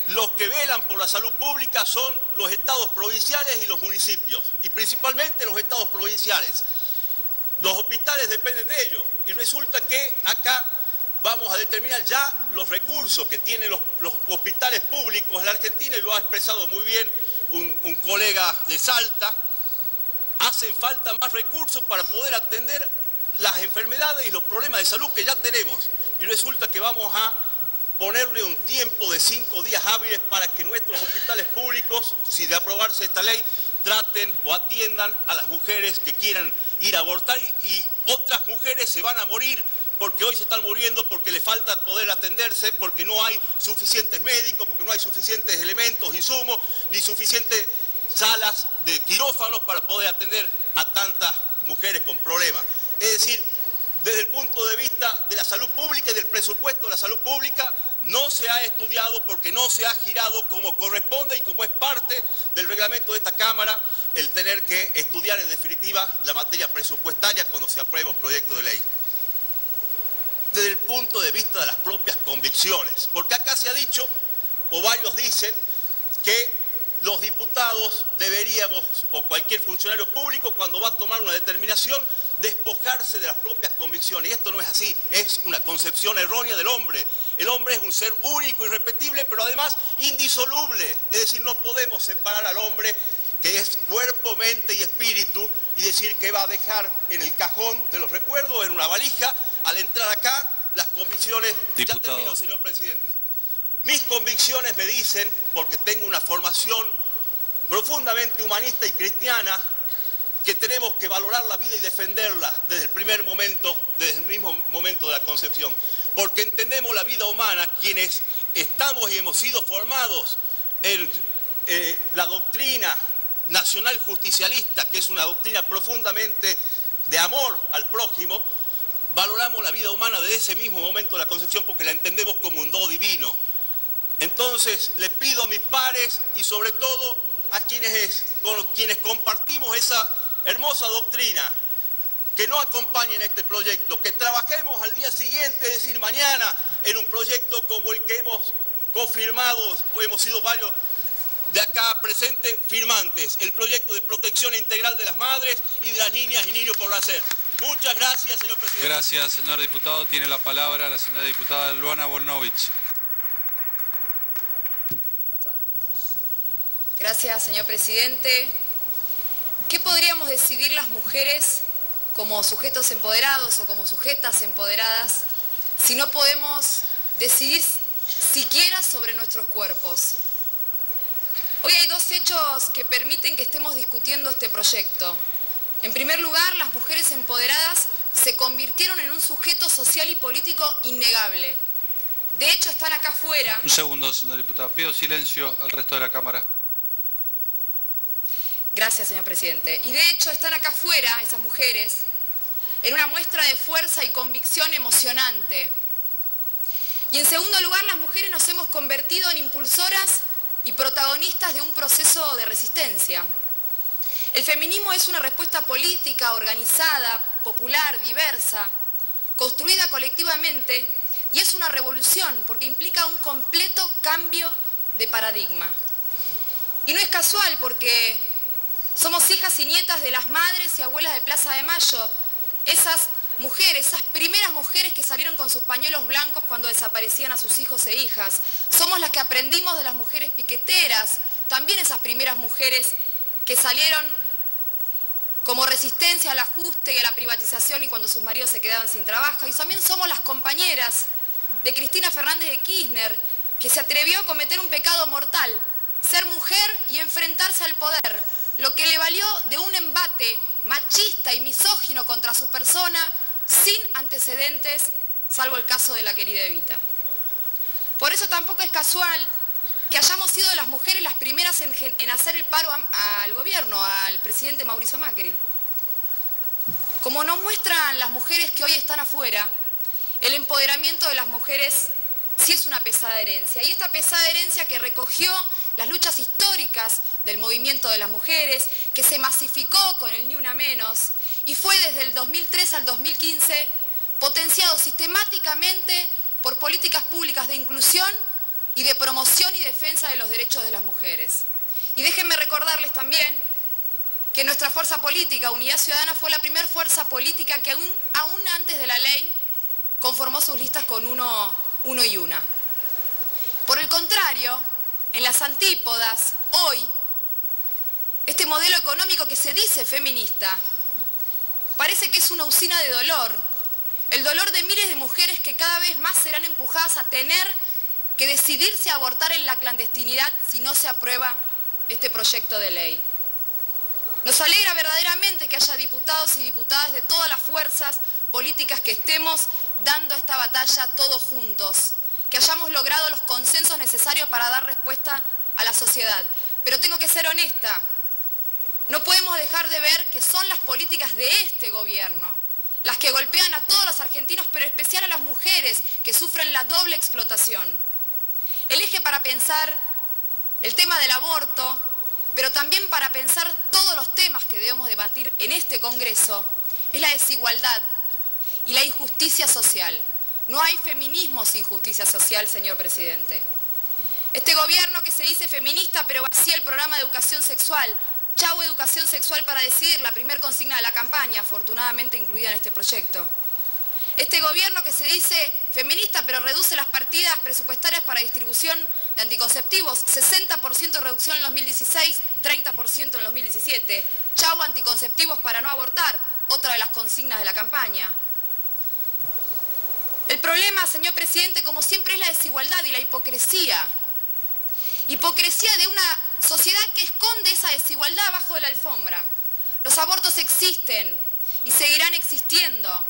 los que velan por la salud pública son los estados provinciales y los municipios, y principalmente los estados provinciales. Los hospitales dependen de ellos, y resulta que acá vamos a determinar ya los recursos que tienen los hospitales públicos en la Argentina, y lo ha expresado muy bien un colega de Salta. Hacen falta más recursos para poder atender las enfermedades y los problemas de salud que ya tenemos, y resulta que vamos a ponerle un tiempo de 5 días hábiles para que nuestros hospitales públicos, si de aprobarse esta ley, traten o atiendan a las mujeres que quieran ir a abortar, y otras mujeres se van a morir porque hoy se están muriendo porque les falta poder atenderse, porque no hay suficientes médicos, porque no hay suficientes elementos, insumos, ni suficientes salas de quirófanos para poder atender a tantas mujeres con problemas. Es decir, desde el punto de vista de la salud pública y del presupuesto de la salud pública, no se ha estudiado porque no se ha girado como corresponde y como es parte del reglamento de esta Cámara, el tener que estudiar en definitiva la materia presupuestaria cuando se aprueba un proyecto de ley. Desde el punto de vista de las propias convicciones, porque acá se ha dicho, o varios dicen, que los diputados deberíamos, o cualquier funcionario público, cuando va a tomar una determinación, despojarse de las propias convicciones. Y esto no es así, es una concepción errónea del hombre. El hombre es un ser único, irrepetible, pero además indisoluble. Es decir, no podemos separar al hombre, que es cuerpo, mente y espíritu, y decir que va a dejar en el cajón de los recuerdos, en una valija, al entrar acá, las convicciones. Diputado. Ya termino, señor presidente. Mis convicciones me dicen, porque tengo una formación profundamente humanista y cristiana, que tenemos que valorar la vida y defenderla desde el primer momento, desde el mismo momento de la concepción. Porque entendemos la vida humana, quienes estamos y hemos sido formados en la doctrina nacional justicialista, que es una doctrina profundamente de amor al prójimo, valoramos la vida humana desde ese mismo momento de la concepción porque la entendemos como un do divino. Entonces, les pido a mis pares y sobre todo a con quienes compartimos esa hermosa doctrina, que no acompañen este proyecto, que trabajemos al día siguiente, es decir, mañana, en un proyecto como el que hemos confirmado, o hemos sido varios de acá presentes firmantes, el proyecto de protección integral de las madres y de las niñas y niños por nacer. Muchas gracias, señor presidente. Gracias, señor diputado. Tiene la palabra la señora diputada Luana Volnovich. Gracias, señor presidente. ¿Qué podríamos decidir las mujeres como sujetos empoderados o como sujetas empoderadas si no podemos decidir siquiera sobre nuestros cuerpos? Hoy hay dos hechos que permiten que estemos discutiendo este proyecto. En primer lugar, las mujeres empoderadas se convirtieron en un sujeto social y político innegable. De hecho, están acá afuera. Un segundo, señor diputado. Pido silencio al resto de la Cámara. Gracias, señor presidente. Y de hecho están acá afuera, esas mujeres, en una muestra de fuerza y convicción emocionante. Y en segundo lugar, las mujeres nos hemos convertido en impulsoras y protagonistas de un proceso de resistencia. El feminismo es una respuesta política, organizada, popular, diversa, construida colectivamente, y es una revolución porque implica un completo cambio de paradigma. Y no es casual porque somos hijas y nietas de las madres y abuelas de Plaza de Mayo, esas mujeres, esas primeras mujeres que salieron con sus pañuelos blancos cuando desaparecían a sus hijos e hijas. Somos las que aprendimos de las mujeres piqueteras, también esas primeras mujeres que salieron como resistencia al ajuste y a la privatización y cuando sus maridos se quedaban sin trabajo. Y también somos las compañeras de Cristina Fernández de Kirchner, que se atrevió a cometer un pecado mortal, ser mujer y enfrentarse al poder, lo que le valió de un embate machista y misógino contra su persona, sin antecedentes, salvo el caso de la querida Evita. Por eso tampoco es casual que hayamos sido las mujeres las primeras en hacer el paro al gobierno, al presidente Mauricio Macri. Como nos muestran las mujeres que hoy están afuera, el empoderamiento de las mujeres sí es una pesada herencia. Y esta pesada herencia que recogió las luchas históricas del movimiento de las mujeres, que se masificó con el Ni Una Menos, y fue desde el 2003 al 2015 potenciado sistemáticamente por políticas públicas de inclusión y de promoción y defensa de los derechos de las mujeres. Y déjenme recordarles también que nuestra fuerza política, Unidad Ciudadana, fue la primera fuerza política que aún antes de la ley conformó sus listas con uno y una. Por el contrario, en las antípodas, hoy, este modelo económico que se dice feminista parece que es una usina de dolor, el dolor de miles de mujeres que cada vez más serán empujadas a tener que decidirse a abortar en la clandestinidad si no se aprueba este proyecto de ley. Nos alegra verdaderamente que haya diputados y diputadas de todas las fuerzas políticas que estemos dando esta batalla todos juntos, que hayamos logrado los consensos necesarios para dar respuesta a la sociedad. Pero tengo que ser honesta, no podemos dejar de ver que son las políticas de este gobierno las que golpean a todos los argentinos, pero en especial a las mujeres que sufren la doble explotación. El eje para pensar el tema del aborto, pero también para pensar todos los temas que debemos debatir en este Congreso, es la desigualdad y la injusticia social. No hay feminismo sin justicia social, señor presidente. Este gobierno que se dice feminista, pero vacía el programa de educación sexual. Chau educación sexual para decidir, la primer consigna de la campaña, afortunadamente incluida en este proyecto. Este gobierno que se dice feminista, pero reduce las partidas presupuestarias para distribución de anticonceptivos, 60% reducción en 2016, 30% en 2017. Chau anticonceptivos para no abortar, otra de las consignas de la campaña. El problema, señor presidente, como siempre, es la desigualdad y la hipocresía. Hipocresía de una sociedad que esconde esa desigualdad abajo de la alfombra. Los abortos existen y seguirán existiendo,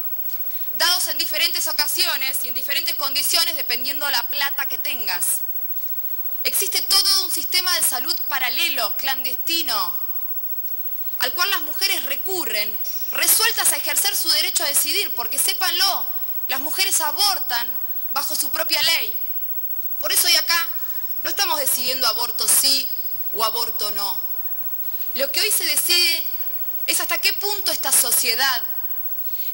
dados en diferentes ocasiones y en diferentes condiciones dependiendo de la plata que tengas. Existe todo un sistema de salud paralelo, clandestino, al cual las mujeres recurren, resueltas a ejercer su derecho a decidir, porque sépanlo, las mujeres abortan bajo su propia ley. Por eso hoy acá no estamos decidiendo aborto sí o aborto no. Lo que hoy se decide es hasta qué punto esta sociedad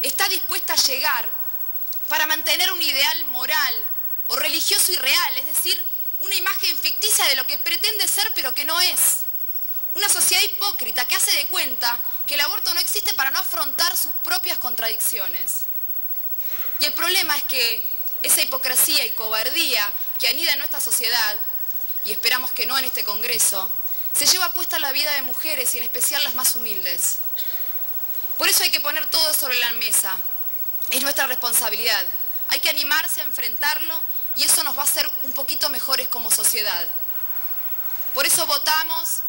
está dispuesta a llegar para mantener un ideal moral o religioso y real, es decir, una imagen ficticia de lo que pretende ser pero que no es. Una sociedad hipócrita que hace de cuenta que el aborto no existe para no afrontar sus propias contradicciones. Y el problema es que esa hipocresía y cobardía que anida en nuestra sociedad, y esperamos que no en este Congreso, se lleva puesta la vida de mujeres y en especial las más humildes. Por eso hay que poner todo sobre la mesa. Es nuestra responsabilidad. Hay que animarse a enfrentarlo y eso nos va a hacer un poquito mejores como sociedad. Por eso votamos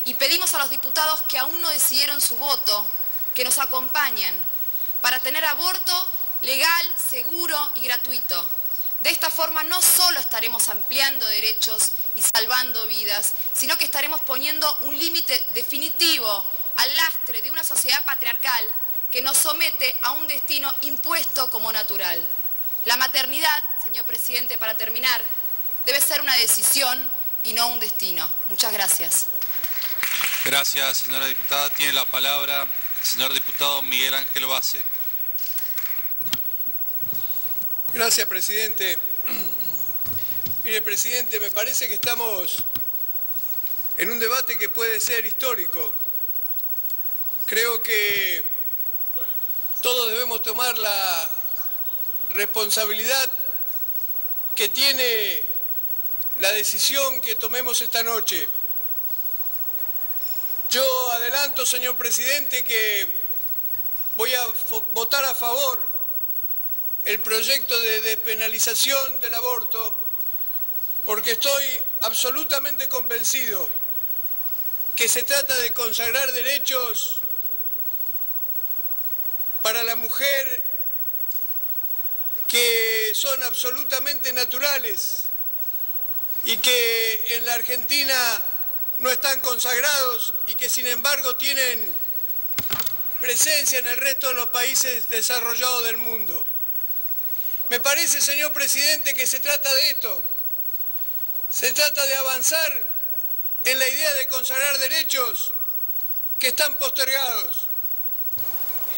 y pedimos a los diputados que aún no decidieron su voto, que nos acompañen para tener aborto legal, seguro y gratuito. De esta forma no solo estaremos ampliando derechos y salvando vidas, sino que estaremos poniendo un límite definitivo al lastre de una sociedad patriarcal que nos somete a un destino impuesto como natural. La maternidad, señor presidente, para terminar, debe ser una decisión y no un destino. Muchas gracias. Gracias, señora diputada. Tiene la palabra el señor diputado Miguel Ángel Base. Gracias, presidente. Mire, presidente, me parece que estamos en un debate que puede ser histórico. Creo que todos debemos tomar la responsabilidad que tiene la decisión que tomemos esta noche. Yo adelanto, señor presidente, que voy a votar a favor el proyecto de despenalización del aborto porque estoy absolutamente convencido que se trata de consagrar derechos para la mujer que son absolutamente naturales y que en la Argentina no están consagrados y que sin embargo tienen presencia en el resto de los países desarrollados del mundo. Me parece, señor presidente, que se trata de esto. Se trata de avanzar en la idea de consagrar derechos que están postergados.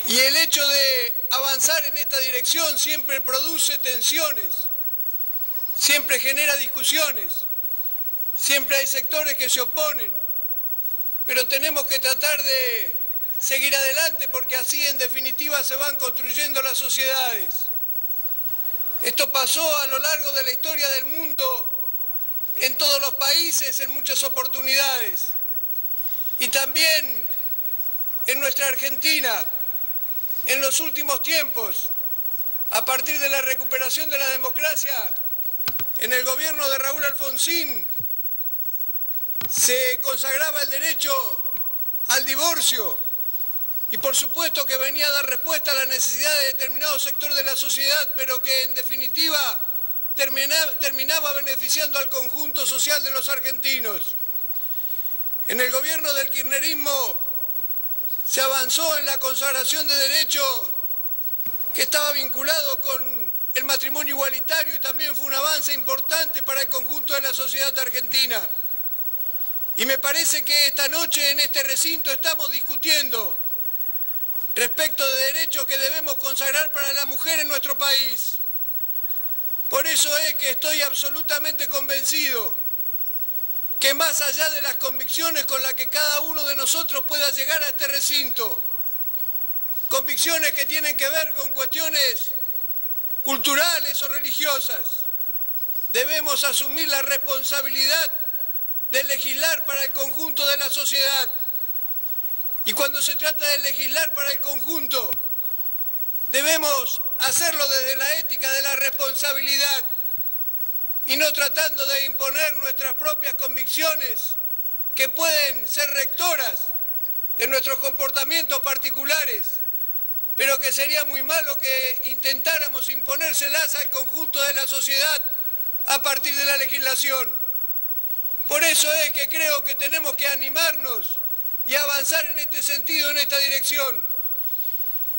Y el hecho de avanzar en esta dirección siempre produce tensiones, siempre genera discusiones, siempre hay sectores que se oponen, pero tenemos que tratar de seguir adelante porque así en definitiva se van construyendo las sociedades. Esto pasó a lo largo de la historia del mundo, en todos los países, en muchas oportunidades. Y también en nuestra Argentina, en los últimos tiempos, a partir de la recuperación de la democracia, en el gobierno de Raúl Alfonsín, se consagraba el derecho al divorcio. Y por supuesto que venía a dar respuesta a la necesidad de determinados sectores de la sociedad, pero que en definitiva terminaba beneficiando al conjunto social de los argentinos. En el gobierno del kirchnerismo se avanzó en la consagración de derechos que estaba vinculado con el matrimonio igualitario y también fue un avance importante para el conjunto de la sociedad argentina. Y me parece que esta noche en este recinto estamos discutiendo respecto de derechos que debemos consagrar para la mujer en nuestro país. Por eso es que estoy absolutamente convencido que más allá de las convicciones con las que cada uno de nosotros pueda llegar a este recinto, convicciones que tienen que ver con cuestiones culturales o religiosas, debemos asumir la responsabilidad de legislar para el conjunto de la sociedad. Y cuando se trata de legislar para el conjunto, debemos hacerlo desde la ética de la responsabilidad y no tratando de imponer nuestras propias convicciones que pueden ser rectoras de nuestros comportamientos particulares, pero que sería muy malo que intentáramos imponérselas al conjunto de la sociedad a partir de la legislación. Por eso es que creo que tenemos que animarnos y avanzar en este sentido, en esta dirección.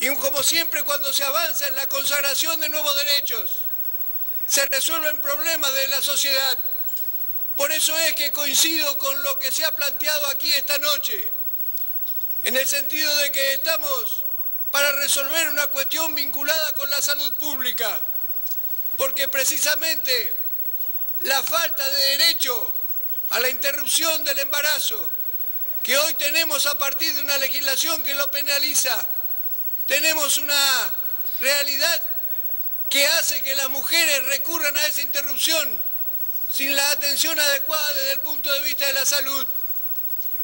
Y como siempre, cuando se avanza en la consagración de nuevos derechos, se resuelven problemas de la sociedad. Por eso es que coincido con lo que se ha planteado aquí esta noche, en el sentido de que estamos para resolver una cuestión vinculada con la salud pública, porque precisamente la falta de derecho a la interrupción del embarazo, que hoy tenemos a partir de una legislación que lo penaliza, tenemos una realidad que hace que las mujeres recurran a esa interrupción sin la atención adecuada desde el punto de vista de la salud.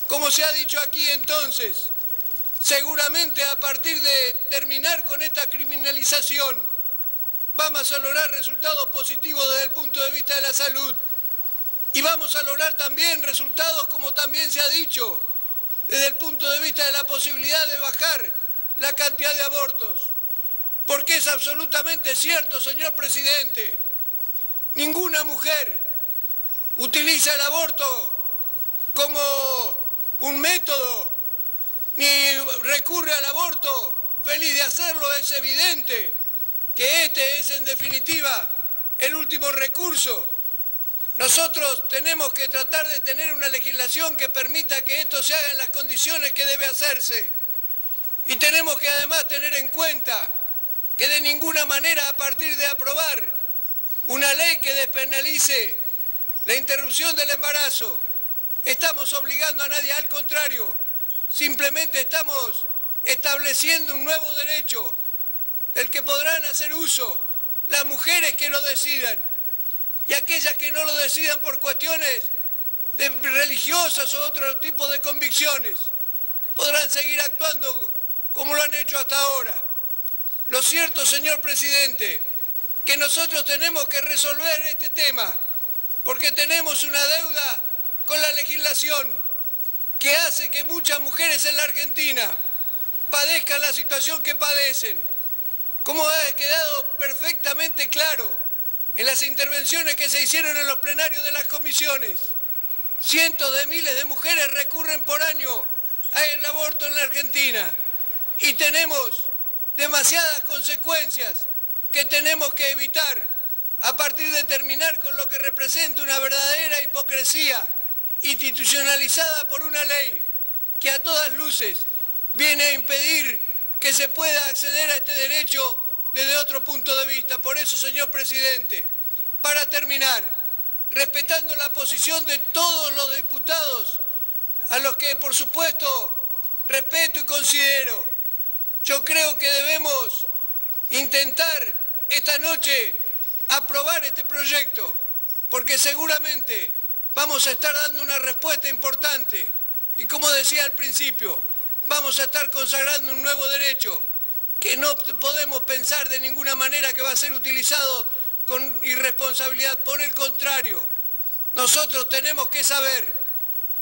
Como se ha dicho aquí entonces, seguramente a partir de terminar con esta criminalización vamos a lograr resultados positivos desde el punto de vista de la salud y vamos a lograr también resultados, como también se ha dicho, desde el punto de vista de la posibilidad de bajar la cantidad de abortos. Porque es absolutamente cierto, señor presidente, ninguna mujer utiliza el aborto como un método, ni recurre al aborto feliz de hacerlo. Es evidente que este es en definitiva el último recurso. Nosotros tenemos que tratar de tener una legislación que permita que esto se haga en las condiciones que debe hacerse. Y tenemos que además tener en cuenta que de ninguna manera, a partir de aprobar una ley que despenalice la interrupción del embarazo, estamos obligando a nadie, al contrario, simplemente estamos estableciendo un nuevo derecho del que podrán hacer uso las mujeres que lo decidan, y aquellas que no lo decidan por cuestiones religiosas o otro tipo de convicciones podrán seguir actuando como lo han hecho hasta ahora. Lo cierto, señor presidente, que nosotros tenemos que resolver este tema porque tenemos una deuda con la legislación que hace que muchas mujeres en la Argentina padezcan la situación que padecen. Como ha quedado perfectamente claro en las intervenciones que se hicieron en los plenarios de las comisiones, cientos de miles de mujeres recurren por año al aborto en la Argentina y tenemos demasiadas consecuencias que que tenemos que evitar a partir de terminar con lo que representa una verdadera hipocresía institucionalizada por una ley que a todas luces viene a impedir que se pueda acceder a este derecho desde otro punto de vista. Por eso, señor presidente, para terminar, respetando la posición de todos los diputados, a los que por supuesto respeto y considero, yo creo que debemos intentar esta noche aprobar este proyecto, porque seguramente vamos a estar dando una respuesta importante y, como decía al principio, vamos a estar consagrando un nuevo derecho que no podemos pensar de ninguna manera que va a ser utilizado con irresponsabilidad. Por el contrario, nosotros tenemos que saber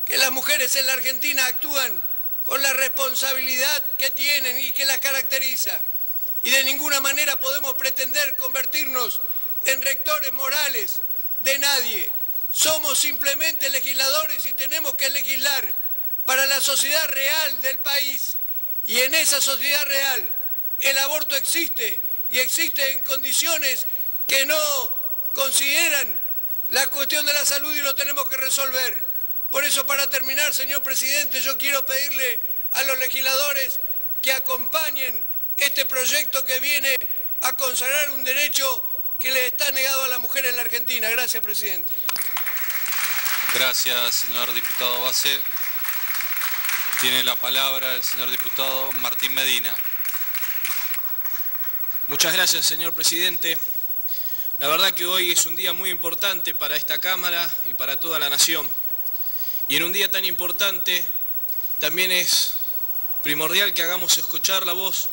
que las mujeres en la Argentina actúan con la responsabilidad que tienen y que las caracteriza, y de ninguna manera podemos pretender convertirnos en rectores morales de nadie. Somos simplemente legisladores y tenemos que legislar para la sociedad real del país, y en esa sociedad real el aborto existe, y existe en condiciones que no consideran la cuestión de la salud, y lo tenemos que resolver. Por eso, para terminar, señor presidente, yo quiero pedirle a los legisladores que acompañen este proyecto que viene a consagrar un derecho que le está negado a la mujer en la Argentina. Gracias, presidente. Gracias, señor diputado Base. Tiene la palabra el señor diputado Martín Medina. Muchas gracias, señor presidente. La verdad que hoy es un día muy importante para esta Cámara y para toda la nación. Y en un día tan importante también es primordial que hagamos escuchar la voz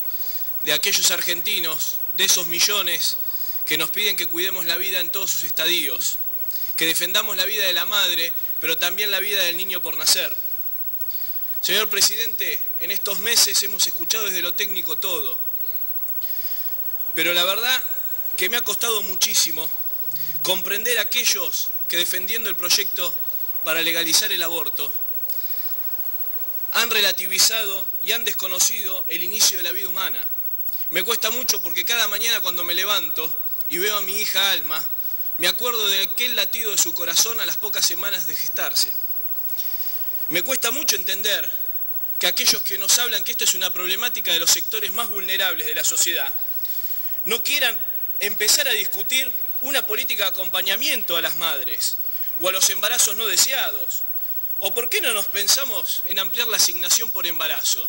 de aquellos argentinos, de esos millones que nos piden que cuidemos la vida en todos sus estadios, que defendamos la vida de la madre, pero también la vida del niño por nacer. Señor presidente, en estos meses hemos escuchado desde lo técnico todo, pero la verdad que me ha costado muchísimo comprender a aquellos que, defendiendo el proyecto para legalizar el aborto, han relativizado y han desconocido el inicio de la vida humana. Me cuesta mucho porque cada mañana cuando me levanto y veo a mi hija Alma, me acuerdo de aquel latido de su corazón a las pocas semanas de gestarse. Me cuesta mucho entender que aquellos que nos hablan que esta es una problemática de los sectores más vulnerables de la sociedad no quieran empezar a discutir una política de acompañamiento a las madres o a los embarazos no deseados. ¿O por qué no nos pensamos en ampliar la asignación por embarazo?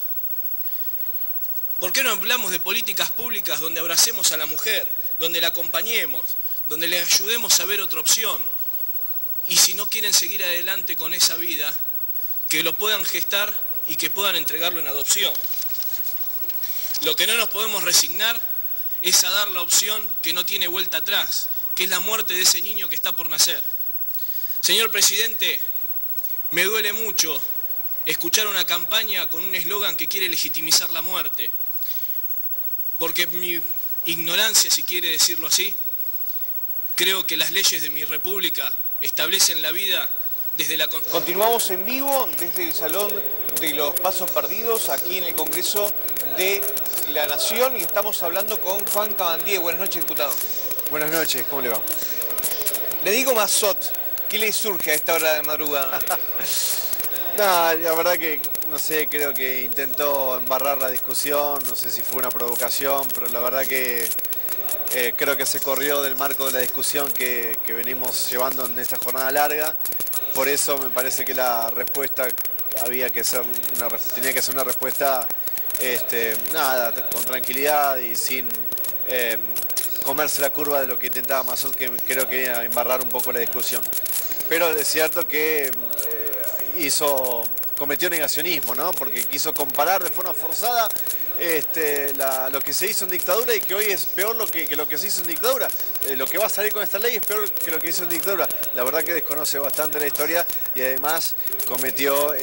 ¿Por qué no hablamos de políticas públicas donde abracemos a la mujer, donde la acompañemos, donde le ayudemos a ver otra opción? Y si no quieren seguir adelante con esa vida, que lo puedan gestar y que puedan entregarlo en adopción. Lo que no nos podemos resignar es a dar la opción que no tiene vuelta atrás, que es la muerte de ese niño que está por nacer. Señor presidente, me duele mucho escuchar una campaña con un eslogan que quiere legitimizar la muerte, porque mi ignorancia, si quiere decirlo así, creo que las leyes de mi república establecen la vida desde la... Continuamos en vivo desde el Salón de los Pasos Perdidos, aquí en el Congreso de la Nación, y estamos hablando con Juan Cabandier. Buenas noches, diputado. Buenas noches, ¿cómo le va? Le digo Mazot, ¿qué le surge a esta hora de madrugada? No, la verdad que, no sé, creo que intentó embarrar la discusión, no sé si fue una provocación, pero la verdad que creo que se corrió del marco de la discusión que venimos llevando en esta jornada larga. Por eso me parece que la respuesta tenía que ser una respuesta con tranquilidad y sin comerse la curva de lo que intentaba Mazot, que creo que iba a embarrar un poco la discusión. Pero es cierto que cometió negacionismo, ¿no? Porque quiso comparar de forma forzada lo que se hizo en dictadura y que hoy es peor que lo que se hizo en dictadura. Lo que va a salir con esta ley es peor que lo que hizo en dictadura. La verdad que desconoce bastante la historia y además cometió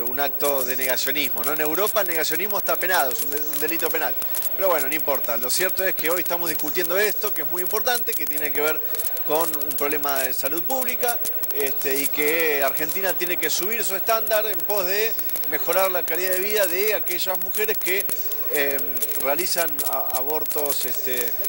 un acto de negacionismo, ¿no? En Europa el negacionismo está penado, es un delito penal. Pero bueno, no importa. Lo cierto es que hoy estamos discutiendo esto, que es muy importante, que tiene que ver con un problema de salud pública y que Argentina tiene que subir su estándar en pos de mejorar la calidad de vida de aquellas mujeres que realizan abortos,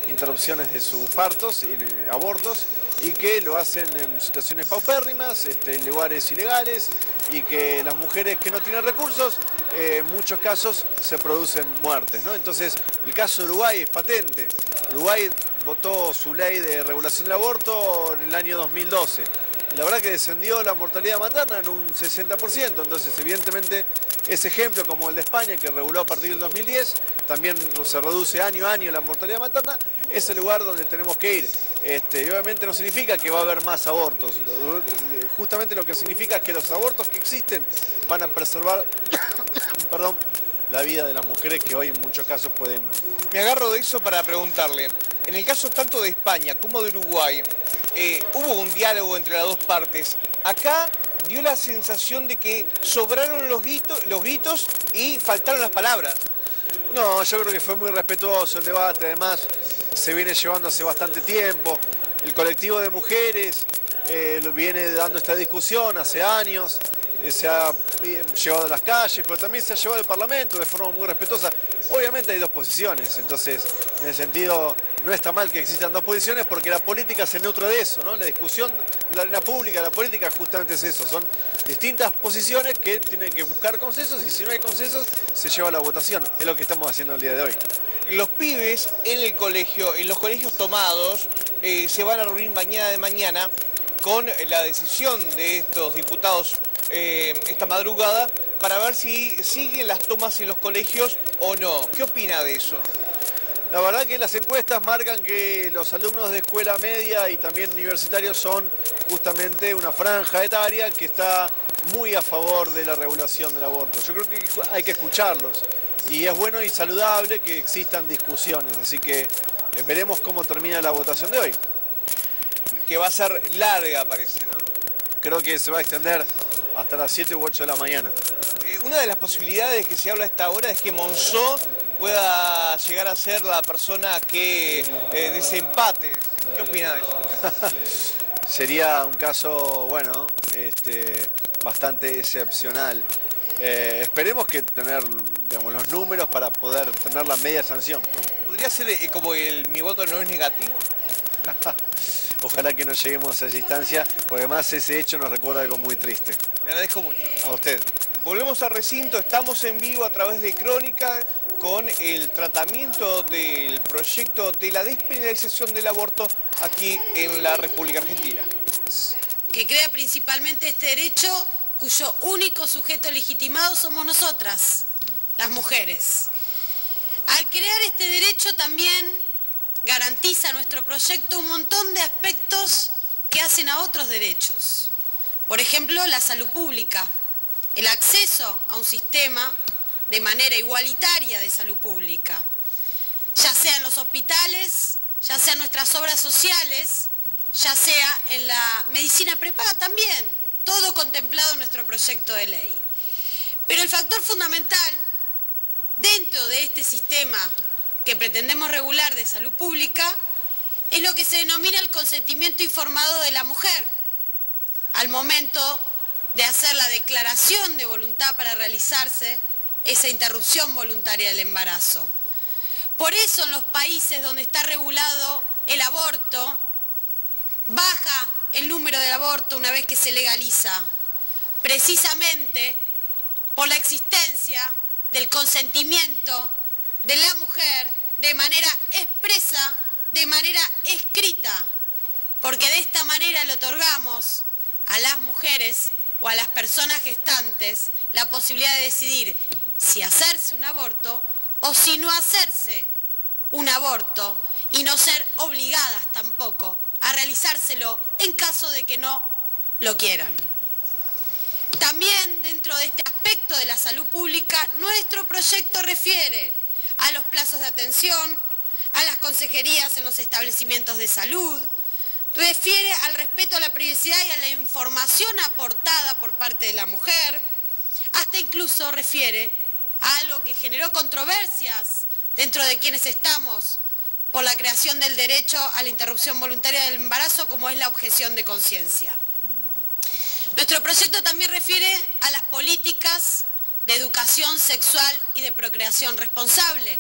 interrupciones de sus partos, abortos, y que lo hacen en situaciones paupérrimas, en lugares ilegales, y que las mujeres que no tienen recursos, en muchos casos se producen muertes, ¿no? Entonces, el caso de Uruguay es patente. Uruguay votó su ley de regulación del aborto en el año 2012. La verdad que descendió la mortalidad materna en un 60%, entonces evidentemente ese ejemplo como el de España, que reguló a partir del 2010, también se reduce año a año la mortalidad materna, es el lugar donde tenemos que ir. Y obviamente no significa que va a haber más abortos, justamente lo que significa es que los abortos que existen van a preservar perdón, la vida de las mujeres que hoy en muchos casos pueden... Me agarro de eso para preguntarle, en el caso tanto de España como de Uruguay, hubo un diálogo entre las dos partes. Acá dio la sensación de que sobraron los gritos y faltaron las palabras. No, yo creo que fue muy respetuoso el debate, además se viene llevando hace bastante tiempo. El colectivo de mujeres viene dando esta discusión hace años, se ha llevado a las calles, pero también se ha llevado al Parlamento de forma muy respetuosa. Obviamente hay dos posiciones, entonces en ese sentido no está mal que existan dos posiciones porque la política se nutre de eso, ¿no? La discusión de la arena pública, la política justamente es eso, son distintas posiciones que tienen que buscar consensos y si no hay consensos se lleva a la votación, es lo que estamos haciendo el día de hoy. Los pibes en el colegio, en los colegios tomados, se van a reunir mañana con la decisión de estos diputados esta madrugada para ver si siguen las tomas en los colegios o no. ¿Qué opina de eso? La verdad que las encuestas marcan que los alumnos de escuela media y también universitarios son justamente una franja etaria que está muy a favor de la regulación del aborto. Yo creo que hay que escucharlos y es bueno y saludable que existan discusiones, así que veremos cómo termina la votación de hoy. Que va a ser larga, parece, ¿no? Creo que se va a extender hasta las 7 u 8 de la mañana. Una de las posibilidades que se habla a esta hora es que Monzó pueda llegar a ser la persona que desempate. ¿Qué opina de eso? Sería un caso, bueno, bastante excepcional. Esperemos que tener, digamos, los números para poder tener la media sanción, ¿no? ¿Podría ser como mi voto no es negativo? Ojalá que no lleguemos a esa instancia, porque además ese hecho nos recuerda algo muy triste. Le agradezco mucho. A usted. Volvemos al recinto, estamos en vivo a través de Crónica con el tratamiento del proyecto de la despenalización del aborto aquí en la República Argentina. Que crea principalmente este derecho cuyo único sujeto legitimado somos nosotras, las mujeres. Al crear este derecho también garantiza nuestro proyecto un montón de aspectos que hacen a otros derechos. Por ejemplo, la salud pública, el acceso a un sistema de manera igualitaria de salud pública, ya sea en los hospitales, ya sea en nuestras obras sociales, ya sea en la medicina prepaga también, todo contemplado en nuestro proyecto de ley. Pero el factor fundamental dentro de este sistema que pretendemos regular de salud pública es lo que se denomina el consentimiento informado de la mujer al momento de hacer la declaración de voluntad para realizarse esa interrupción voluntaria del embarazo. Por eso en los países donde está regulado el aborto, baja el número del aborto una vez que se legaliza, precisamente por la existencia del consentimiento de la mujer de manera expresa, de manera escrita, porque de esta manera le otorgamos a las mujeres o a las personas gestantes la posibilidad de decidir si hacerse un aborto o si no hacerse un aborto y no ser obligadas tampoco a realizárselo en caso de que no lo quieran. También dentro de este aspecto de la salud pública, nuestro proyecto refiere a los plazos de atención, a las consejerías en los establecimientos de salud, refiere al respeto a la privacidad y a la información aportada por parte de la mujer, hasta incluso refiere a algo que generó controversias dentro de quienes estamos por la creación del derecho a la interrupción voluntaria del embarazo, como es la objeción de conciencia. Nuestro proyecto también refiere a las políticas de educación sexual y de procreación responsable.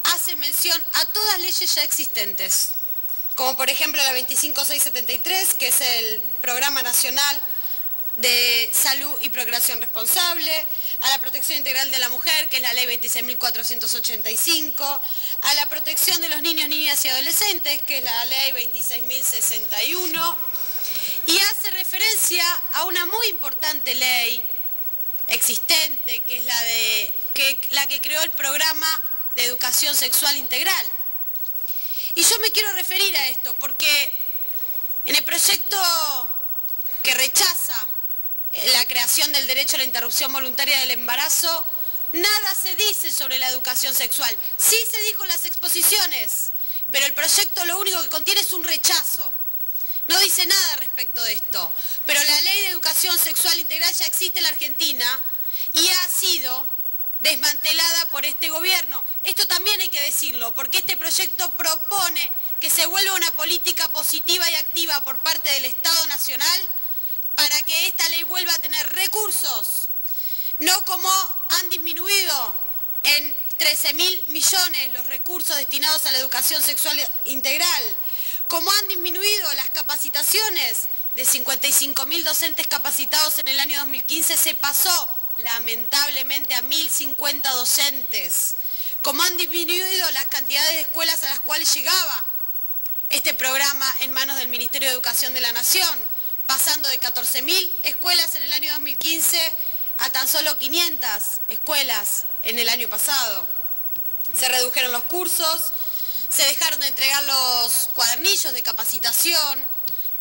Hace mención a todas leyes ya existentes, como por ejemplo la 25673, que es el Programa Nacional de Salud y Procreación Responsable, a la protección integral de la mujer, que es la ley 26.485, a la protección de los niños, niñas y adolescentes, que es la ley 26.061, y hace referencia a una muy importante ley existente, que es la que creó el Programa de Educación Sexual Integral. Y yo me quiero referir a esto porque en el proyecto que rechaza la creación del derecho a la interrupción voluntaria del embarazo, nada se dice sobre la educación sexual. Sí se dijo en las exposiciones, pero el proyecto lo único que contiene es un rechazo. No dice nada respecto de esto. Pero la ley de educación sexual integral ya existe en la Argentina y ha sido desmantelada por este gobierno. Esto también hay que decirlo, porque este proyecto propone que se vuelva una política positiva y activa por parte del Estado Nacional para que esta ley vuelva a tener recursos, no como han disminuido en 13.000 millones los recursos destinados a la educación sexual integral, como han disminuido las capacitaciones de 55.000 docentes capacitados en el año 2015, se pasó lamentablemente a 1.050 docentes, como han disminuido las cantidades de escuelas a las cuales llegaba este programa en manos del Ministerio de Educación de la Nación, pasando de 14.000 escuelas en el año 2015 a tan solo 500 escuelas en el año pasado. Se redujeron los cursos, se dejaron de entregar los cuadernillos de capacitación.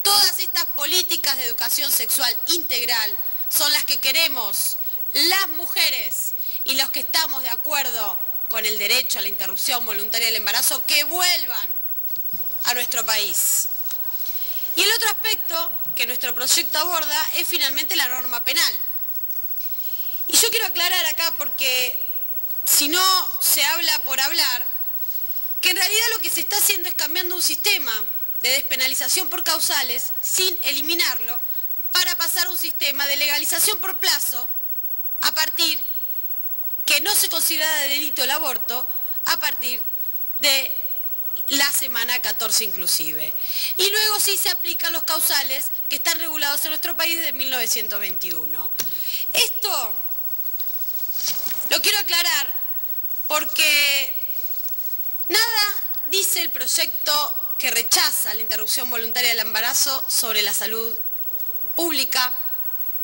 Todas estas políticas de educación sexual integral son las que queremos las mujeres y los que estamos de acuerdo con el derecho a la interrupción voluntaria del embarazo, que vuelvan a nuestro país. Y el otro aspecto que nuestro proyecto aborda es finalmente la norma penal. Y yo quiero aclarar acá, porque si no se habla por hablar, que en realidad lo que se está haciendo es cambiando un sistema de despenalización por causales sin eliminarlo, para pasar a un sistema de legalización por plazo a partir, que no se considera delito el aborto, a partir de la semana 14 inclusive. Y luego sí se aplican los causales que están regulados en nuestro país desde 1921. Esto lo quiero aclarar porque nada dice el proyecto que rechaza la interrupción voluntaria del embarazo sobre la salud pública,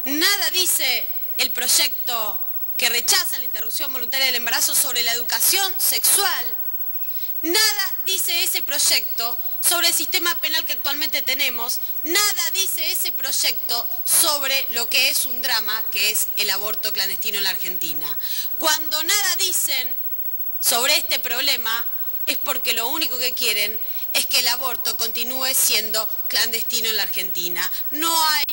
nada dice el proyecto que rechaza la interrupción voluntaria del embarazo sobre la educación sexual, nada dice ese proyecto sobre el sistema penal que actualmente tenemos, nada dice ese proyecto sobre lo que es un drama, que es el aborto clandestino en la Argentina. Cuando nada dicen sobre este problema es porque lo único que quieren es que el aborto continúe siendo clandestino en la Argentina. No hay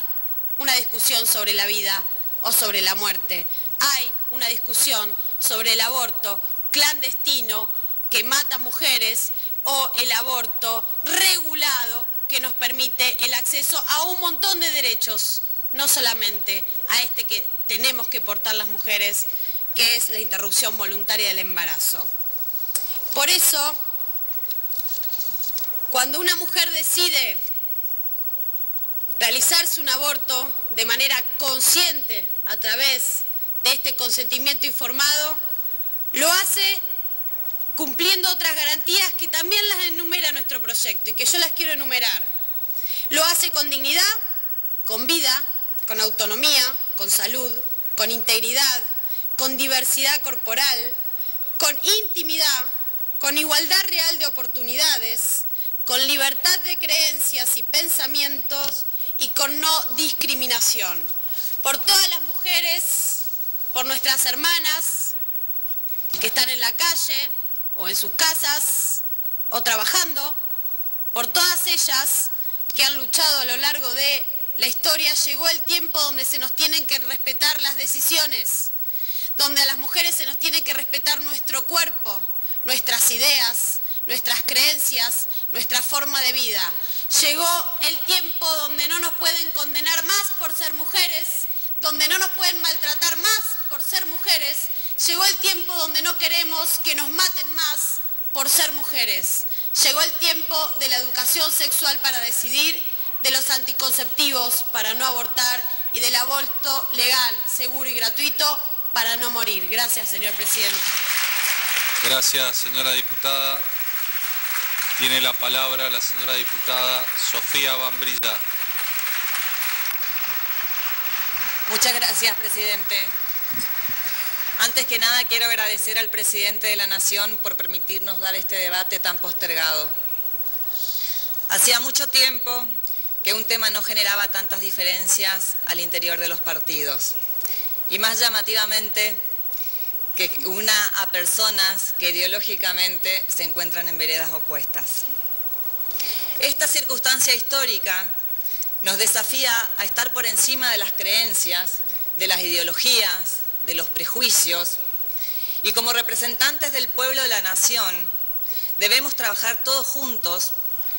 una discusión sobre la vida o sobre la muerte. Hay una discusión sobre el aborto clandestino que mata mujeres o el aborto regulado que nos permite el acceso a un montón de derechos, no solamente a este que tenemos que portar las mujeres, que es la interrupción voluntaria del embarazo. Por eso, cuando una mujer decide realizarse un aborto de manera consciente a través de este consentimiento informado, lo hace cumpliendo otras garantías que también las enumera nuestro proyecto y que yo las quiero enumerar. Lo hace con dignidad, con vida, con autonomía, con salud, con integridad, con diversidad corporal, con intimidad, con igualdad real de oportunidades, con libertad de creencias y pensamientos y con no discriminación. Por todas las mujeres, por nuestras hermanas que están en la calle o en sus casas o trabajando, por todas ellas que han luchado a lo largo de la historia, llegó el tiempo donde se nos tienen que respetar las decisiones, donde a las mujeres se nos tiene que respetar nuestro cuerpo, nuestras ideas, nuestras creencias, nuestra forma de vida. Llegó el tiempo donde no nos pueden condenar más por ser mujeres, donde no nos pueden maltratar más por ser mujeres, llegó el tiempo donde no queremos que nos maten más por ser mujeres. Llegó el tiempo de la educación sexual para decidir, de los anticonceptivos para no abortar y del aborto legal, seguro y gratuito para no morir. Gracias, señor presidente. Gracias, señora diputada. Tiene la palabra la señora diputada Sofía Bambrilla. Muchas gracias, presidente. Antes que nada, quiero agradecer al presidente de la Nación por permitirnos dar este debate tan postergado. Hacía mucho tiempo que un tema no generaba tantas diferencias al interior de los partidos. Y más llamativamente, que una a personas que ideológicamente se encuentran en veredas opuestas. Esta circunstancia histórica nos desafía a estar por encima de las creencias, de las ideologías, de los prejuicios, y como representantes del pueblo de la nación, debemos trabajar todos juntos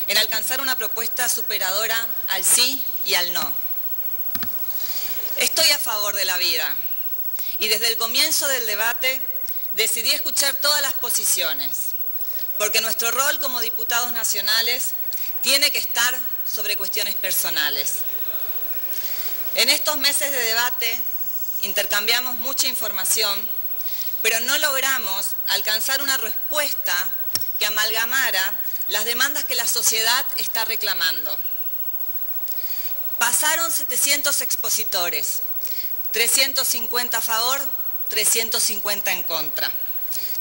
en alcanzar una propuesta superadora al sí y al no. Estoy a favor de la vida y desde el comienzo del debate decidí escuchar todas las posiciones, porque nuestro rol como diputados nacionales tiene que estar sobre cuestiones personales. En estos meses de debate intercambiamos mucha información, pero no logramos alcanzar una respuesta que amalgamara las demandas que la sociedad está reclamando. Pasaron 700 expositores, 350 a favor, 350 en contra.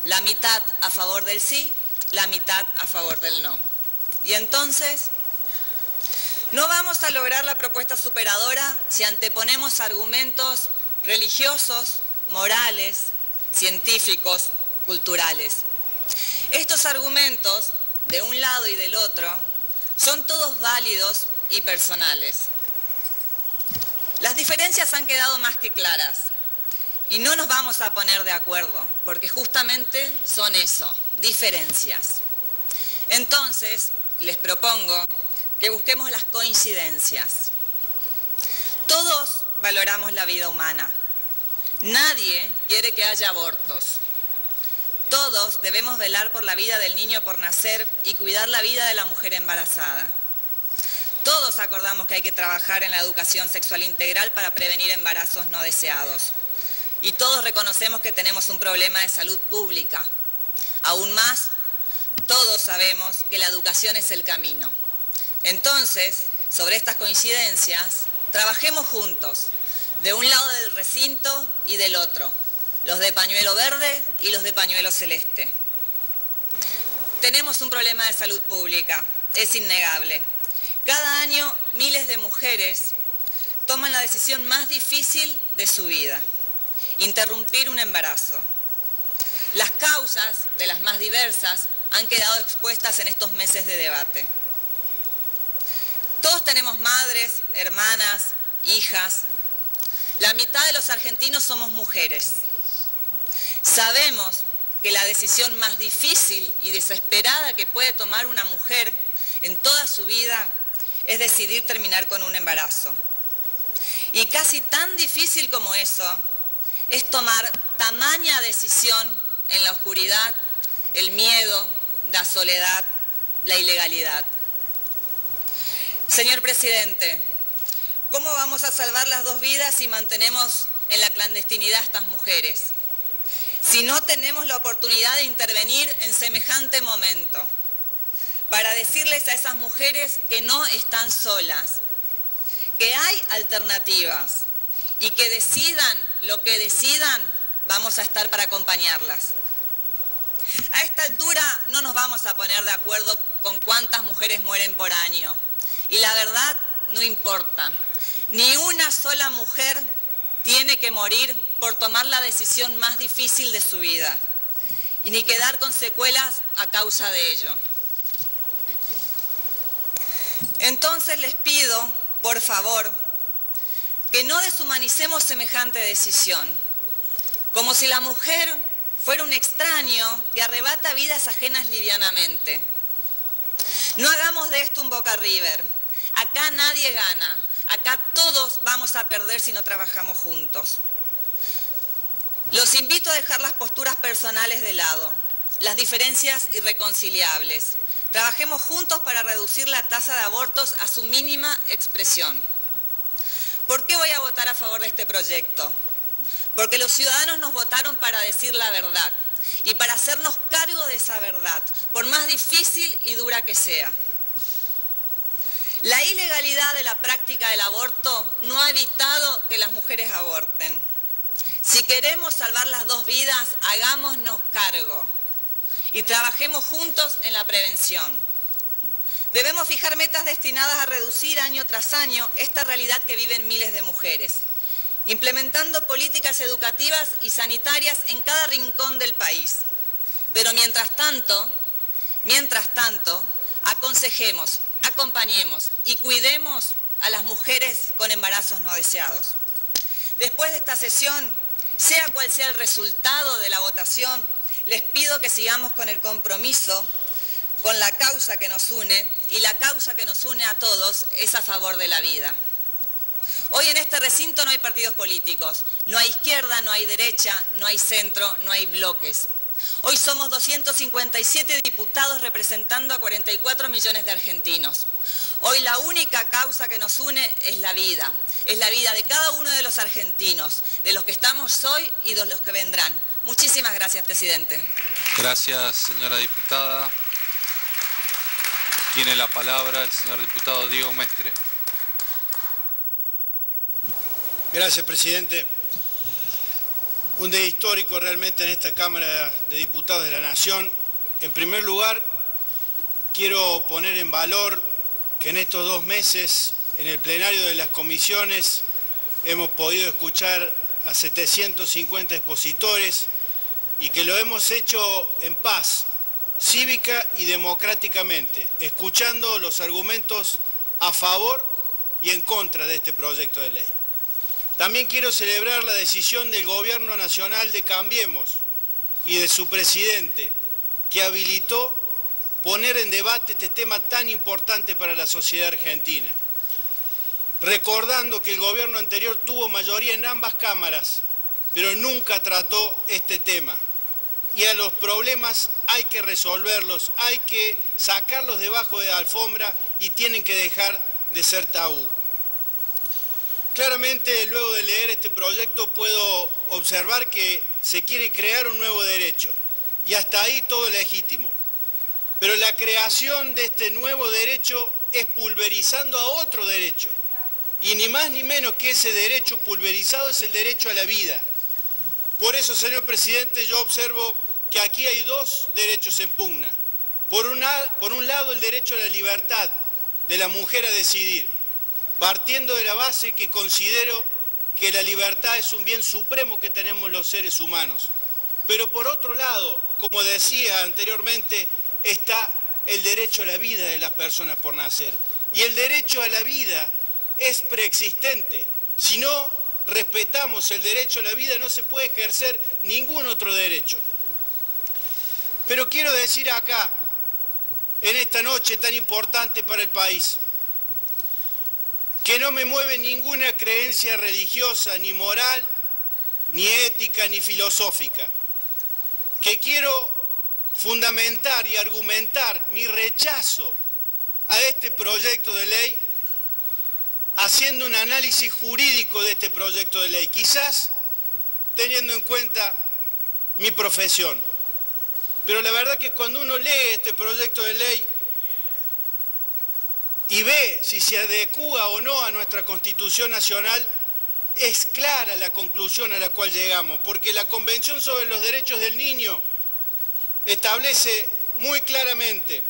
La mitad a favor del sí, la mitad a favor del no. Y entonces, no vamos a lograr la propuesta superadora si anteponemos argumentos religiosos, morales, científicos, culturales. Estos argumentos, de un lado y del otro, son todos válidos y personales. Las diferencias han quedado más que claras y no nos vamos a poner de acuerdo, porque justamente son eso, diferencias. Entonces, les propongo que busquemos las coincidencias. Todos valoramos la vida humana. Nadie quiere que haya abortos. Todos debemos velar por la vida del niño por nacer y cuidar la vida de la mujer embarazada. Todos acordamos que hay que trabajar en la educación sexual integral para prevenir embarazos no deseados. Y todos reconocemos que tenemos un problema de salud pública. Aún más, todos sabemos que la educación es el camino. Entonces, sobre estas coincidencias, trabajemos juntos, de un lado del recinto y del otro, los de pañuelo verde y los de pañuelo celeste. Tenemos un problema de salud pública, es innegable. Cada año miles de mujeres toman la decisión más difícil de su vida, interrumpir un embarazo. Las causas de las más diversas han quedado expuestas en estos meses de debate. Todos tenemos madres, hermanas, hijas. La mitad de los argentinos somos mujeres. Sabemos que la decisión más difícil y desesperada que puede tomar una mujer en toda su vida es decidir terminar con un embarazo. Y casi tan difícil como eso es tomar tamaña decisión en la oscuridad, el miedo, la soledad, la ilegalidad. Señor presidente, ¿cómo vamos a salvar las dos vidas si mantenemos en la clandestinidad a estas mujeres? Si no tenemos la oportunidad de intervenir en semejante momento, para decirles a esas mujeres que no están solas, que hay alternativas y que decidan lo que decidan, vamos a estar para acompañarlas. A esta altura no nos vamos a poner de acuerdo con cuántas mujeres mueren por año. Y la verdad no importa. Ni una sola mujer tiene que morir por tomar la decisión más difícil de su vida y ni quedar con secuelas a causa de ello. Entonces les pido, por favor, que no deshumanicemos semejante decisión, como si la mujer fuera un extraño que arrebata vidas ajenas livianamente. No hagamos de esto un Boca River. Acá nadie gana. Acá todos vamos a perder si no trabajamos juntos. Los invito a dejar las posturas personales de lado, las diferencias irreconciliables. Trabajemos juntos para reducir la tasa de abortos a su mínima expresión. ¿Por qué voy a votar a favor de este proyecto? Porque los ciudadanos nos votaron para decir la verdad y para hacernos cargo de esa verdad, por más difícil y dura que sea. La ilegalidad de la práctica del aborto no ha evitado que las mujeres aborten. Si queremos salvar las dos vidas, hagámonos cargo y trabajemos juntos en la prevención. Debemos fijar metas destinadas a reducir año tras año esta realidad que viven miles de mujeres, implementando políticas educativas y sanitarias en cada rincón del país. Pero mientras tanto, aconsejemos, acompañemos y cuidemos a las mujeres con embarazos no deseados. Después de esta sesión, sea cual sea el resultado de la votación, les pido que sigamos con el compromiso, con la causa que nos une, y la causa que nos une a todos es a favor de la vida. Hoy en este recinto no hay partidos políticos, no hay izquierda, no hay derecha, no hay centro, no hay bloques. Hoy somos 257 diputados representando a 44 millones de argentinos. Hoy la única causa que nos une es la vida de cada uno de los argentinos, de los que estamos hoy y de los que vendrán. Muchísimas gracias, presidente. Gracias, señora diputada. Tiene la palabra el señor diputado Diego Mestre. Gracias, presidente. Un día histórico realmente en esta Cámara de Diputados de la Nación. En primer lugar, quiero poner en valor que en estos 2 meses, en el plenario de las comisiones, hemos podido escuchar a 750 expositores y que lo hemos hecho en paz, cívica y democráticamente, escuchando los argumentos a favor y en contra de este proyecto de ley. También quiero celebrar la decisión del Gobierno Nacional de Cambiemos y de su presidente, que habilitó poner en debate este tema tan importante para la sociedad argentina. Recordando que el gobierno anterior tuvo mayoría en ambas cámaras, pero nunca trató este tema. Y a los problemas hay que resolverlos, hay que sacarlos debajo de la alfombra y tienen que dejar de ser tabú. Claramente, luego de leer este proyecto, puedo observar que se quiere crear un nuevo derecho, y hasta ahí todo legítimo. Pero la creación de este nuevo derecho es pulverizando a otro derecho, y ni más ni menos que ese derecho pulverizado es el derecho a la vida. Por eso, señor presidente, yo observo que aquí hay 2 derechos en pugna. Por un lado, el derecho a la libertad de la mujer a decidir, partiendo de la base que considero que la libertad es un bien supremo que tenemos los seres humanos. Pero por otro lado, como decía anteriormente, está el derecho a la vida de las personas por nacer. Y el derecho a la vida es preexistente. Si no respetamos el derecho a la vida, no se puede ejercer ningún otro derecho. Pero quiero decir acá, en esta noche tan importante para el país, que no me mueve ninguna creencia religiosa, ni moral, ni ética, ni filosófica, que quiero fundamentar y argumentar mi rechazo a este proyecto de ley haciendo un análisis jurídico de este proyecto de ley, quizás teniendo en cuenta mi profesión. Pero la verdad que cuando uno lee este proyecto de ley y ve si se adecúa o no a nuestra Constitución Nacional, es clara la conclusión a la cual llegamos, porque la Convención sobre los Derechos del Niño establece muy claramente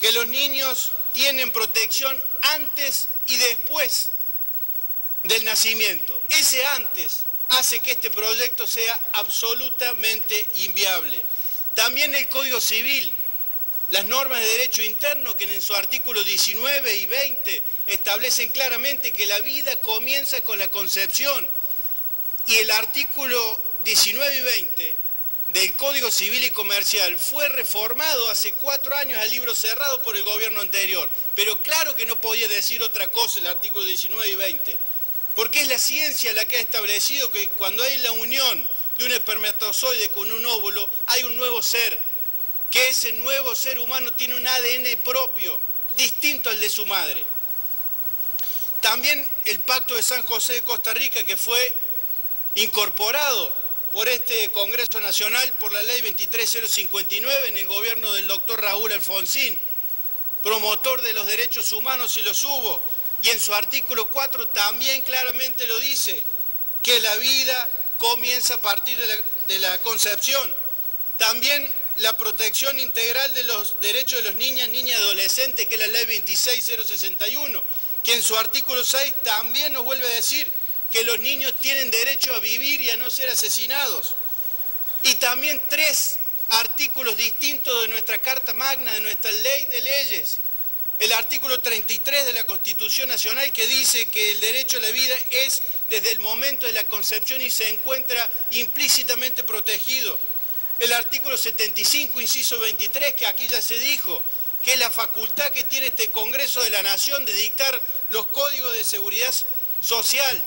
que los niños tienen protección antes y después del nacimiento. Ese antes hace que este proyecto sea absolutamente inviable. También el Código Civil, las normas de derecho interno que en su artículo 19 y 20 establecen claramente que la vida comienza con la concepción, y el artículo 19 y 20 del Código Civil y Comercial fue reformado hace 4 años al libro cerrado por el gobierno anterior, pero claro que no podía decir otra cosa el artículo 19 y 20, porque es la ciencia la que ha establecido que cuando hay la unión de un espermatozoide con un óvulo, hay un nuevo ser, que ese nuevo ser humano tiene un ADN propio, distinto al de su madre. También el Pacto de San José de Costa Rica, que fue incorporado por este Congreso Nacional por la Ley 23059 en el gobierno del doctor Raúl Alfonsín, promotor de los derechos humanos y los hubo, y en su artículo 4 también claramente lo dice, que la vida comienza a partir de la concepción. También la protección integral de los derechos de los niñas, niñas y adolescentes, que es la Ley 26061, que en su artículo 6 también nos vuelve a decir que los niños tienen derecho a vivir y a no ser asesinados. Y también 3 artículos distintos de nuestra Carta Magna, de nuestra Ley de Leyes. El artículo 33 de la Constitución Nacional, que dice que el derecho a la vida es desde el momento de la concepción y se encuentra implícitamente protegido. El artículo 75, inciso 23, que aquí ya se dijo, que es la facultad que tiene este Congreso de la Nación de dictar los códigos de seguridad social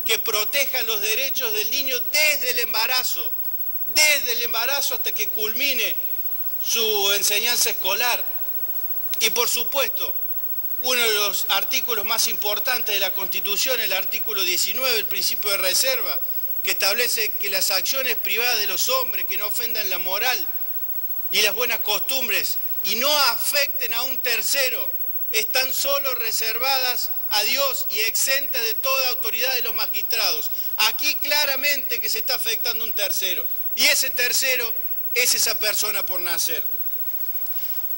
que protejan los derechos del niño desde el embarazo hasta que culmine su enseñanza escolar. Y por supuesto, uno de los artículos más importantes de la Constitución, el artículo 19, el principio de reserva, que establece que las acciones privadas de los hombres que no ofendan la moral y las buenas costumbres y no afecten a un tercero, están solo reservadas a Dios y exentas de toda autoridad de los magistrados. Aquí claramente que se está afectando a un tercero, y ese tercero es esa persona por nacer.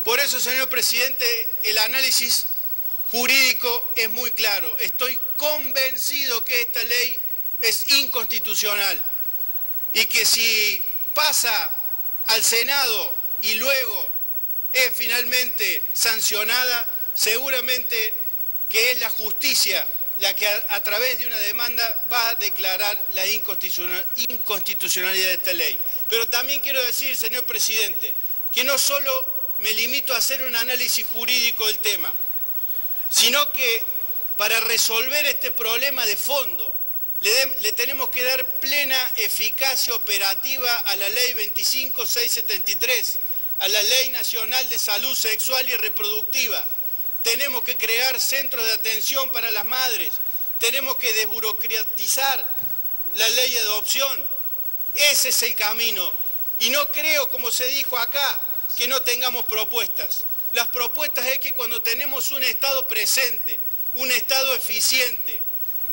Por eso, señor presidente, el análisis jurídico es muy claro. Estoy convencido que esta ley es inconstitucional y que si pasa al Senado y luego es finalmente sancionada, seguramente que es la justicia la que a través de una demanda va a declarar la inconstitucionalidad de esta ley. Pero también quiero decir, señor presidente, que no solo me limito a hacer un análisis jurídico del tema, sino que para resolver este problema de fondo le tenemos que dar plena eficacia operativa a la Ley 25673, a la Ley Nacional de Salud Sexual y Reproductiva. Tenemos que crear centros de atención para las madres, tenemos que desburocratizar la ley de adopción. Ese es el camino. Y no creo, como se dijo acá, que no tengamos propuestas. Las propuestas es que cuando tenemos un Estado presente, un Estado eficiente,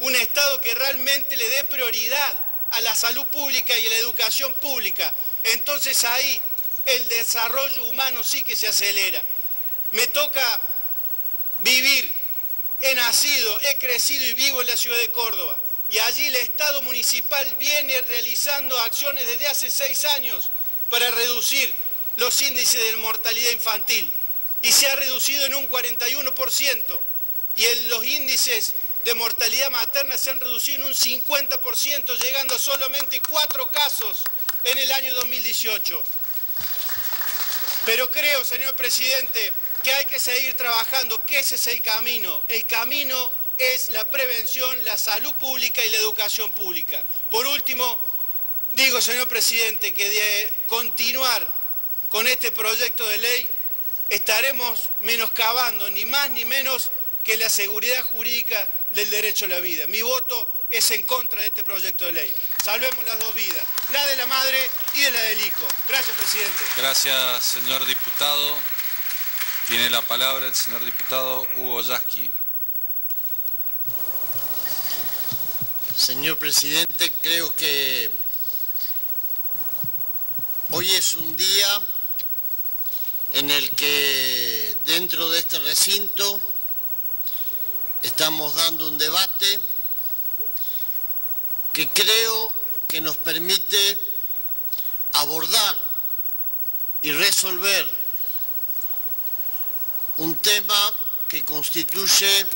un Estado que realmente le dé prioridad a la salud pública y a la educación pública, entonces ahí el desarrollo humano sí que se acelera. Me toca vivir, he nacido, he crecido y vivo en la ciudad de Córdoba, y allí el Estado municipal viene realizando acciones desde hace 6 años para reducir los índices de mortalidad infantil, y se ha reducido en un 41%, y los índices de mortalidad materna se han reducido en un 50%, llegando a solamente 4 casos en el año 2018. Pero creo, señor presidente, que hay que seguir trabajando, que ese es el camino. El camino es la prevención, la salud pública y la educación pública. Por último, digo, señor presidente, que de continuar con este proyecto de ley estaremos menoscabando ni más ni menos que la seguridad jurídica del derecho a la vida. Mi voto es en contra de este proyecto de ley. Salvemos las 2 vidas, la de la madre y la del hijo. Gracias, presidente. Gracias, señor diputado. Tiene la palabra el señor diputado Hugo Yasky. Señor presidente, creo que hoy es un día en el que dentro de este recinto estamos dando un debate que creo que nos permite abordar y resolver un tema que constituye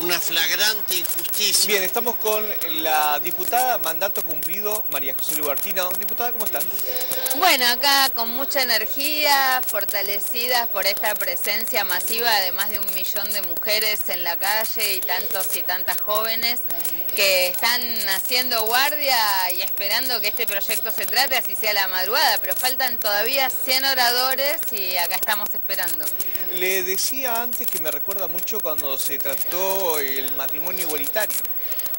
una flagrante injusticia. Bien, estamos con la diputada mandato cumplido, María José Lugartino. Diputada, ¿cómo está? Bueno, acá con mucha energía, fortalecidas por esta presencia masiva de más de 1 millón de mujeres en la calle y tantos y tantas jóvenes que están haciendo guardia y esperando que este proyecto se trate, así sea la madrugada, pero faltan todavía 100 oradores y acá estamos esperando. Le decía antes que me recuerda mucho cuando se trató el matrimonio igualitario.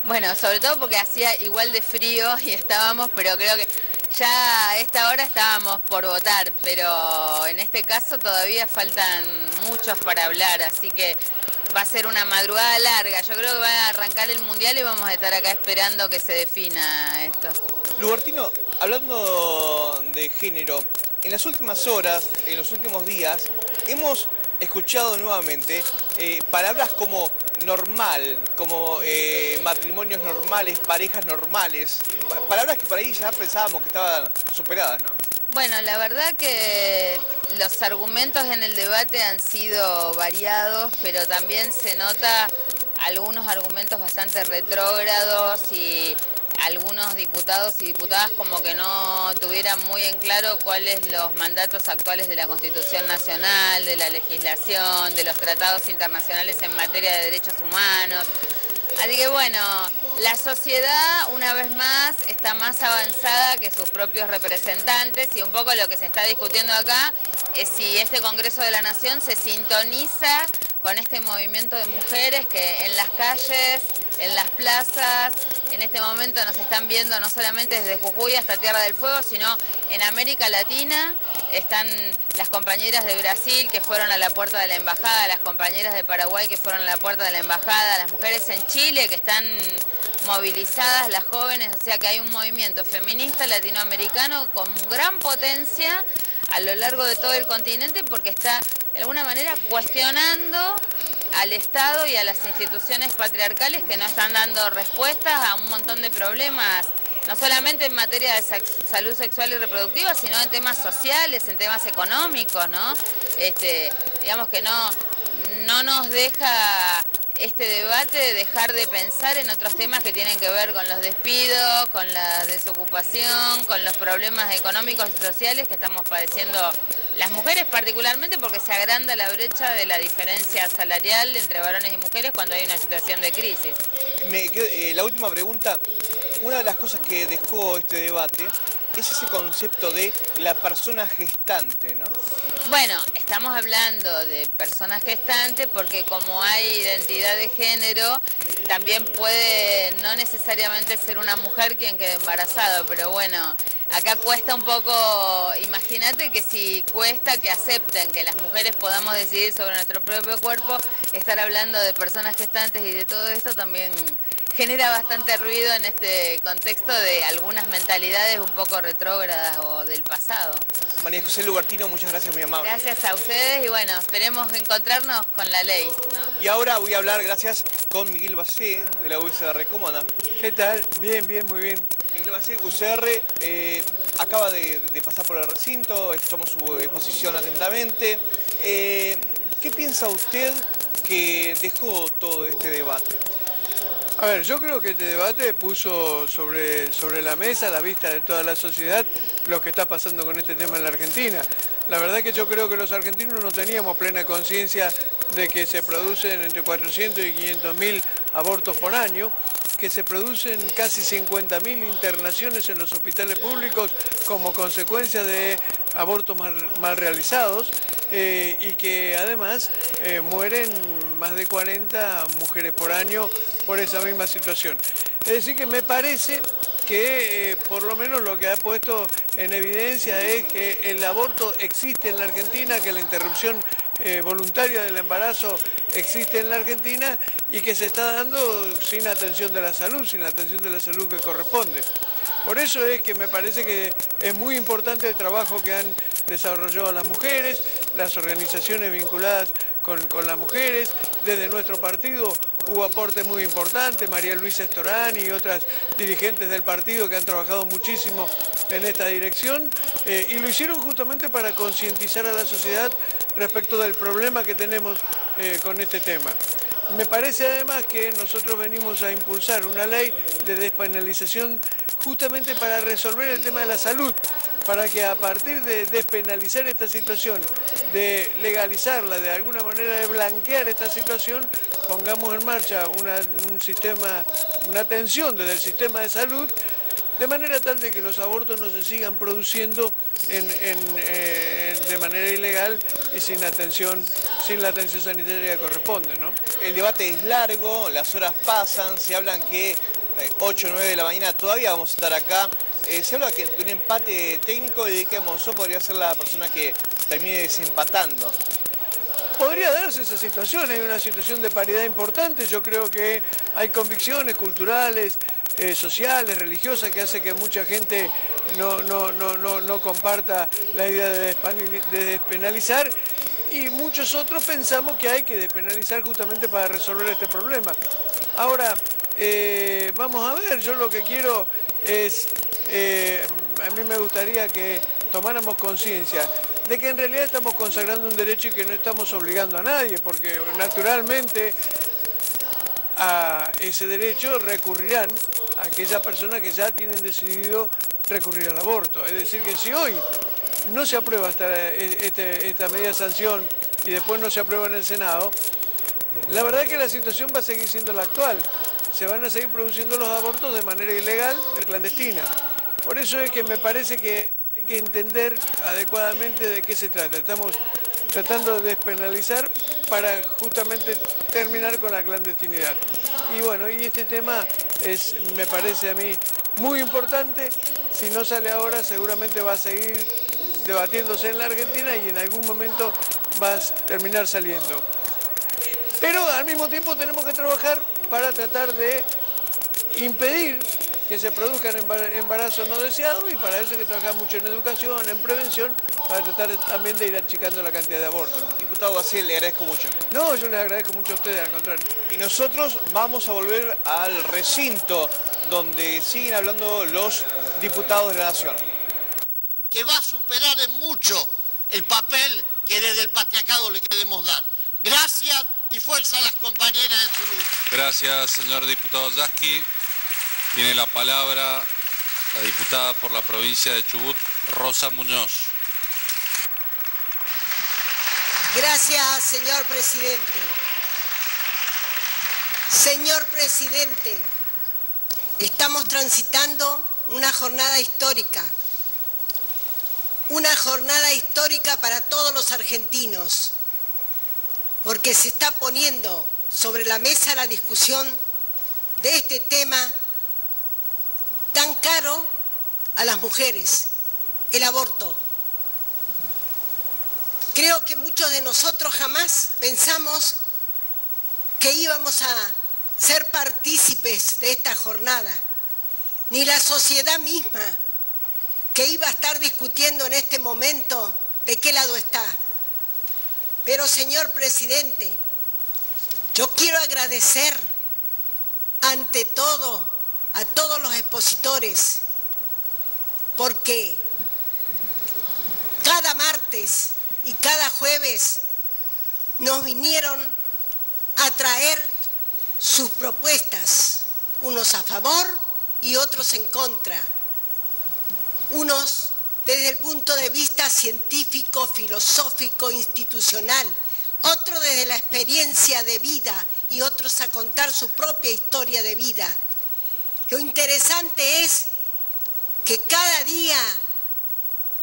Bueno, sobre todo porque hacía igual de frío y estábamos, pero creo que ya a esta hora estábamos por votar, pero en este caso todavía faltan muchos para hablar, así que va a ser una madrugada larga. Yo creo que va a arrancar el Mundial y vamos a estar acá esperando que se defina esto. Lugartino, hablando de género, en las últimas horas, en los últimos días, hemos escuchado nuevamente palabras como normal, como matrimonios normales, parejas normales, palabras que por ahí ya pensábamos que estaban superadas, ¿no? Bueno, la verdad que los argumentos en el debate han sido variados, pero también se nota algunos argumentos bastante retrógrados y algunos diputados y diputadas como que no tuvieran muy en claro cuáles los mandatos actuales de la Constitución Nacional, de la legislación, de los tratados internacionales en materia de derechos humanos. Así que bueno, la sociedad una vez más está más avanzada que sus propios representantes y un poco lo que se está discutiendo acá es si este Congreso de la Nación se sintoniza con este movimiento de mujeres que en las calles, en las plazas, en este momento nos están viendo no solamente desde Jujuy hasta Tierra del Fuego, sino en América Latina. Están las compañeras de Brasil que fueron a la puerta de la embajada, las compañeras de Paraguay que fueron a la puerta de la embajada, las mujeres en Chile que están movilizadas, las jóvenes, o sea que hay un movimiento feminista latinoamericano con gran potencia a lo largo de todo el continente porque está de alguna manera cuestionando al Estado y a las instituciones patriarcales que no están dando respuestas a un montón de problemas, no solamente en materia de salud sexual y reproductiva, sino en temas sociales, en temas económicos, ¿no? Digamos que no nos deja este debate de dejar de pensar en otros temas que tienen que ver con los despidos, con la desocupación, con los problemas económicos y sociales que estamos padeciendo las mujeres, particularmente porque se agranda la brecha de la diferencia salarial entre varones y mujeres cuando hay una situación de crisis. La última pregunta, una de las cosas que dejó este debate es ese concepto de la persona gestante, ¿no? Bueno, estamos hablando de personas gestantes porque como hay identidad de género, también puede no necesariamente ser una mujer quien quede embarazada, pero bueno, acá cuesta un poco, imagínate que si cuesta que acepten que las mujeres podamos decidir sobre nuestro propio cuerpo, estar hablando de personas gestantes y de todo esto también genera bastante ruido en este contexto de algunas mentalidades un poco retrógradas o del pasado. María José Lugartino, muchas gracias, muy amable. Gracias a ustedes y bueno, esperemos encontrarnos con la ley, ¿no? Y ahora voy a hablar, gracias, con Miguel Bacé de la UCR. ¿Cómo anda? ¿Qué tal? Bien, muy bien. Miguel Bacé, UCR, acaba de pasar por el recinto, escuchamos su exposición atentamente. ¿Qué piensa usted que dejó todo este debate? A ver, yo creo que este debate puso sobre la mesa, a la vista de toda la sociedad, lo que está pasando con este tema en la Argentina. La verdad que yo creo que los argentinos no teníamos plena conciencia de que se producen entre 400 y 500.000 abortos por año, que se producen casi 50.000 internaciones en los hospitales públicos como consecuencia de abortos mal realizados y que además mueren más de 40 mujeres por año por esa misma situación. Es decir que me parece que por lo menos lo que ha puesto en evidencia es que el aborto existe en la Argentina, que la interrupción voluntaria del embarazo existe en la Argentina y que se está dando sin atención de la salud, sin la atención de la salud que corresponde. Por eso es que me parece que es muy importante el trabajo que han desarrollado las mujeres, las organizaciones vinculadas con las mujeres. Desde nuestro partido hubo aportes muy importantes, María Luisa Storani y otras dirigentes del partido que han trabajado muchísimo en esta dirección y lo hicieron justamente para concientizar a la sociedad respecto del problema que tenemos con este tema. Me parece además que nosotros venimos a impulsar una ley de despenalización justamente para resolver el tema de la salud, para que a partir de despenalizar esta situación, de legalizarla, de alguna manera de blanquear esta situación, pongamos en marcha un sistema, una atención desde el sistema de salud, de manera tal de que los abortos no se sigan produciendo de manera ilegal y sin la atención sanitaria que corresponde, ¿no? El debate es largo, las horas pasan, se hablan que 8 o 9 de la mañana todavía vamos a estar acá. Se habla de un empate técnico y de que Monzó podría ser la persona que termine desempatando. Podría darse esa situación, hay una situación de paridad importante, yo creo que hay convicciones culturales, sociales, religiosas, que hace que mucha gente no comparta la idea de despenalizar, y muchos otros pensamos que hay que despenalizar justamente para resolver este problema. Ahora, vamos a ver, yo lo que quiero es, a mí me gustaría que tomáramos conciencia de que en realidad estamos consagrando un derecho y que no estamos obligando a nadie, porque naturalmente a ese derecho recurrirán aquellas personas que ya tienen decidido recurrir al aborto. Es decir, que si hoy no se aprueba esta medida de sanción y después no se aprueba en el Senado, la verdad es que la situación va a seguir siendo la actual. Se van a seguir produciendo los abortos de manera ilegal y clandestina. Por eso es que me parece que hay que entender adecuadamente de qué se trata. Estamos tratando de despenalizar para justamente terminar con la clandestinidad. Y bueno, y este tema me parece a mí muy importante. Si no sale ahora, seguramente va a seguir debatiéndose en la Argentina y en algún momento va a terminar saliendo. Pero al mismo tiempo tenemos que trabajar para tratar de impedir que se produzcan embarazos no deseados, y para eso hay que trabajar mucho en educación, en prevención, para tratar también de ir achicando la cantidad de abortos. Diputado Gaciel, le agradezco mucho. No, yo les agradezco mucho a ustedes, al contrario. Y nosotros vamos a volver al recinto donde siguen hablando los diputados de la Nación. Que va a superar en mucho el papel que desde el patriarcado le queremos dar. Gracias y fuerza a las compañeras en su lucha. Gracias, señor diputado Yasky. Tiene la palabra la diputada por la provincia de Chubut, Rosa Muñoz. Gracias, señor presidente. Señor presidente, estamos transitando una jornada histórica. Una jornada histórica para todos los argentinos, porque se está poniendo sobre la mesa la discusión de este tema tan caro a las mujeres, el aborto. Creo que muchos de nosotros jamás pensamos que íbamos a ser partícipes de esta jornada, ni la sociedad misma, que iba a estar discutiendo en este momento de qué lado está. Pero, señor presidente, yo quiero agradecer ante todo a todos los expositores, porque cada martes y cada jueves nos vinieron a traer sus propuestas, unos a favor y otros en contra, unos desde el punto de vista científico, filosófico, institucional, otros desde la experiencia de vida y otros a contar su propia historia de vida. Lo interesante es que cada día,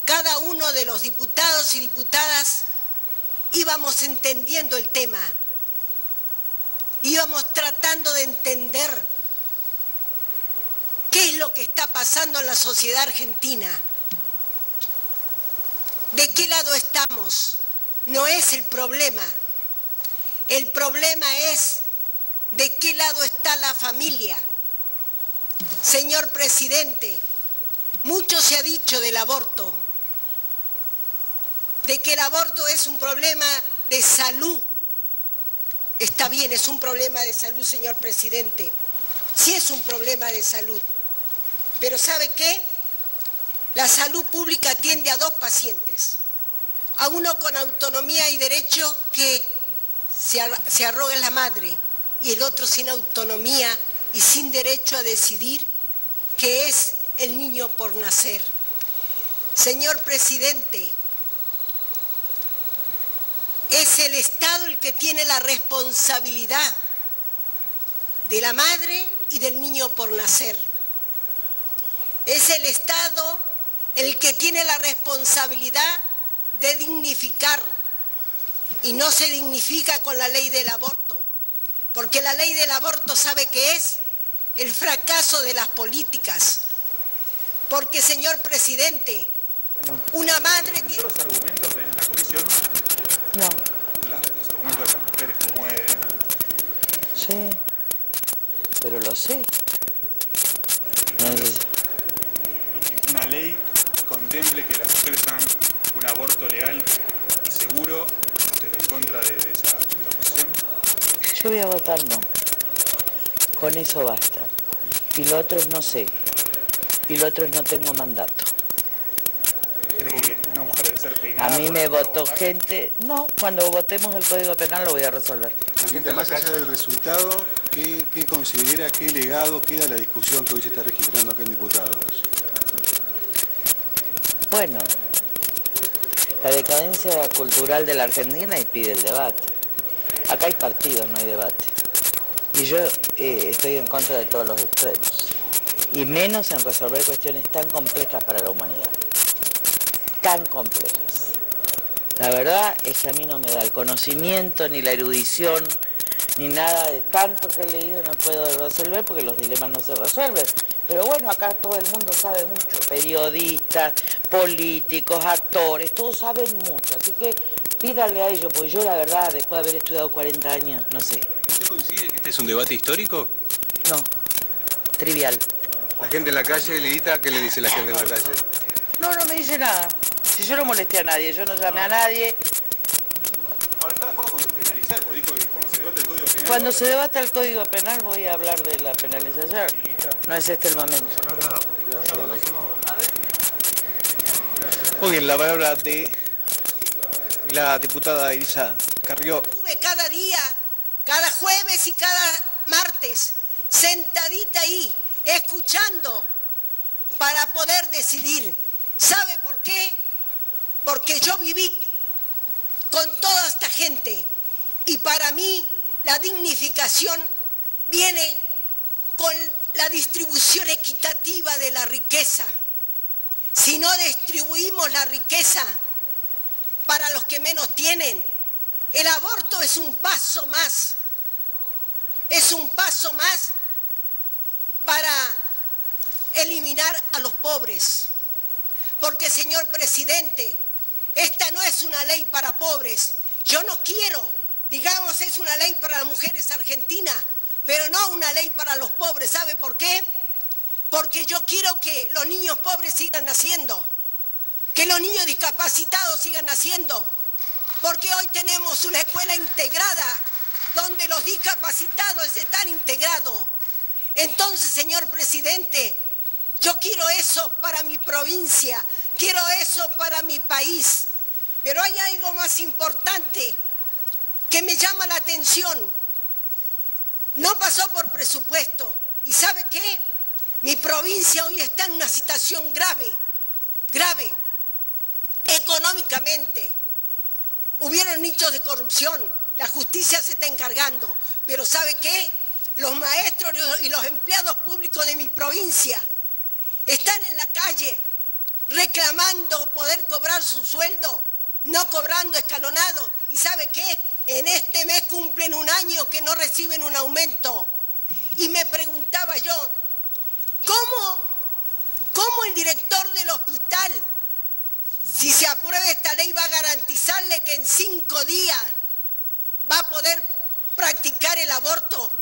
cada uno de los diputados y diputadas íbamos entendiendo el tema, íbamos tratando de entender qué es lo que está pasando en la sociedad argentina, de qué lado estamos. No es el problema es de qué lado está la familia. Señor presidente, mucho se ha dicho del aborto, de que el aborto es un problema de salud. Está bien, es un problema de salud, señor presidente. Sí es un problema de salud. Pero ¿sabe qué? La salud pública atiende a dos pacientes. A uno con autonomía y derecho que se arroga en la madre, y el otro sin autonomía y sin derecho a decidir, que es el niño por nacer. Señor presidente, es el Estado el que tiene la responsabilidad de la madre y del niño por nacer. Es el Estado el que tiene la responsabilidad de dignificar, y no se dignifica con la ley del aborto, porque la ley del aborto sabe que es el fracaso de las políticas. Porque, señor presidente, una madre... ¿Los argumentos de la comisión? No. Los argumentos de las mujeres que mueren. Sí, pero lo sé. Una ley contemple que las mujeres hagan un aborto legal y seguro. ¿Usted está en contra de esa posición? Yo voy a votar no. Con eso basta. Y lo otro es no sé. Y lo otro es no tengo mandato. ¿Cree que una mujer debe ser peinada? A mí me votó gente... No, cuando votemos el Código Penal lo voy a resolver. Presidente, más allá del resultado, ¿qué considera, qué legado queda la discusión que hoy se está registrando acá en Diputados? Bueno, la decadencia cultural de la Argentina impide el debate. Acá hay partidos, no hay debate. Y yo estoy en contra de todos los extremos. Y menos en resolver cuestiones tan complejas para la humanidad. Tan complejas. La verdad es que a mí no me da el conocimiento, ni la erudición, ni nada de tanto que he leído no puedo resolver porque los dilemas no se resuelven. Pero bueno, acá todo el mundo sabe mucho. Periodistas, políticos, actores, todos saben mucho. Así que pídale a ellos, porque yo la verdad, después de haber estudiado 40 años, no sé. ¿Usted coincide que este es un debate histórico? No, trivial. La gente en la calle, Lidita, ¿qué le dice la gente en la calle? No me dice nada. Si yo no molesté a nadie, yo no llamé a nadie. Ahora, ¿está de acuerdo con penalizar? Porque dijo que cuando se debate el Código Penal... Cuando se debata el Código Penal voy a hablar de la penalización. No es este el momento. Muy bien, la palabra de la diputada Elisa Carrió. Estuve cada día, cada jueves y cada martes, sentadita ahí, escuchando para poder decidir. ¿Sabe por qué? Porque yo viví con toda esta gente y para mí la dignificación viene con la distribución equitativa de la riqueza. Si no distribuimos la riqueza para los que menos tienen, el aborto es un paso más. Es un paso más para eliminar a los pobres. Porque, señor presidente, esta no es una ley para pobres. Yo no quiero, digamos, es una ley para las mujeres argentinas, pero no una ley para los pobres. ¿Sabe por qué? Porque yo quiero que los niños pobres sigan naciendo, que los niños discapacitados sigan naciendo, porque hoy tenemos una escuela integrada donde los discapacitados están integrados. Entonces, señor presidente, yo quiero eso para mi provincia, quiero eso para mi país, pero hay algo más importante que me llama la atención. No pasó por presupuesto. ¿Y sabe qué? Mi provincia hoy está en una situación grave, económicamente. Hubieron nichos de corrupción, la justicia se está encargando, pero ¿sabe qué? Los maestros y los empleados públicos de mi provincia están en la calle reclamando poder cobrar su sueldo, no cobrando escalonado. ¿Y sabe qué? En este mes cumplen un año que no reciben un aumento. Y me preguntaba yo, ¿cómo el director del hospital, si se aprueba esta ley, va a garantizarle que en 5 días va a poder practicar el aborto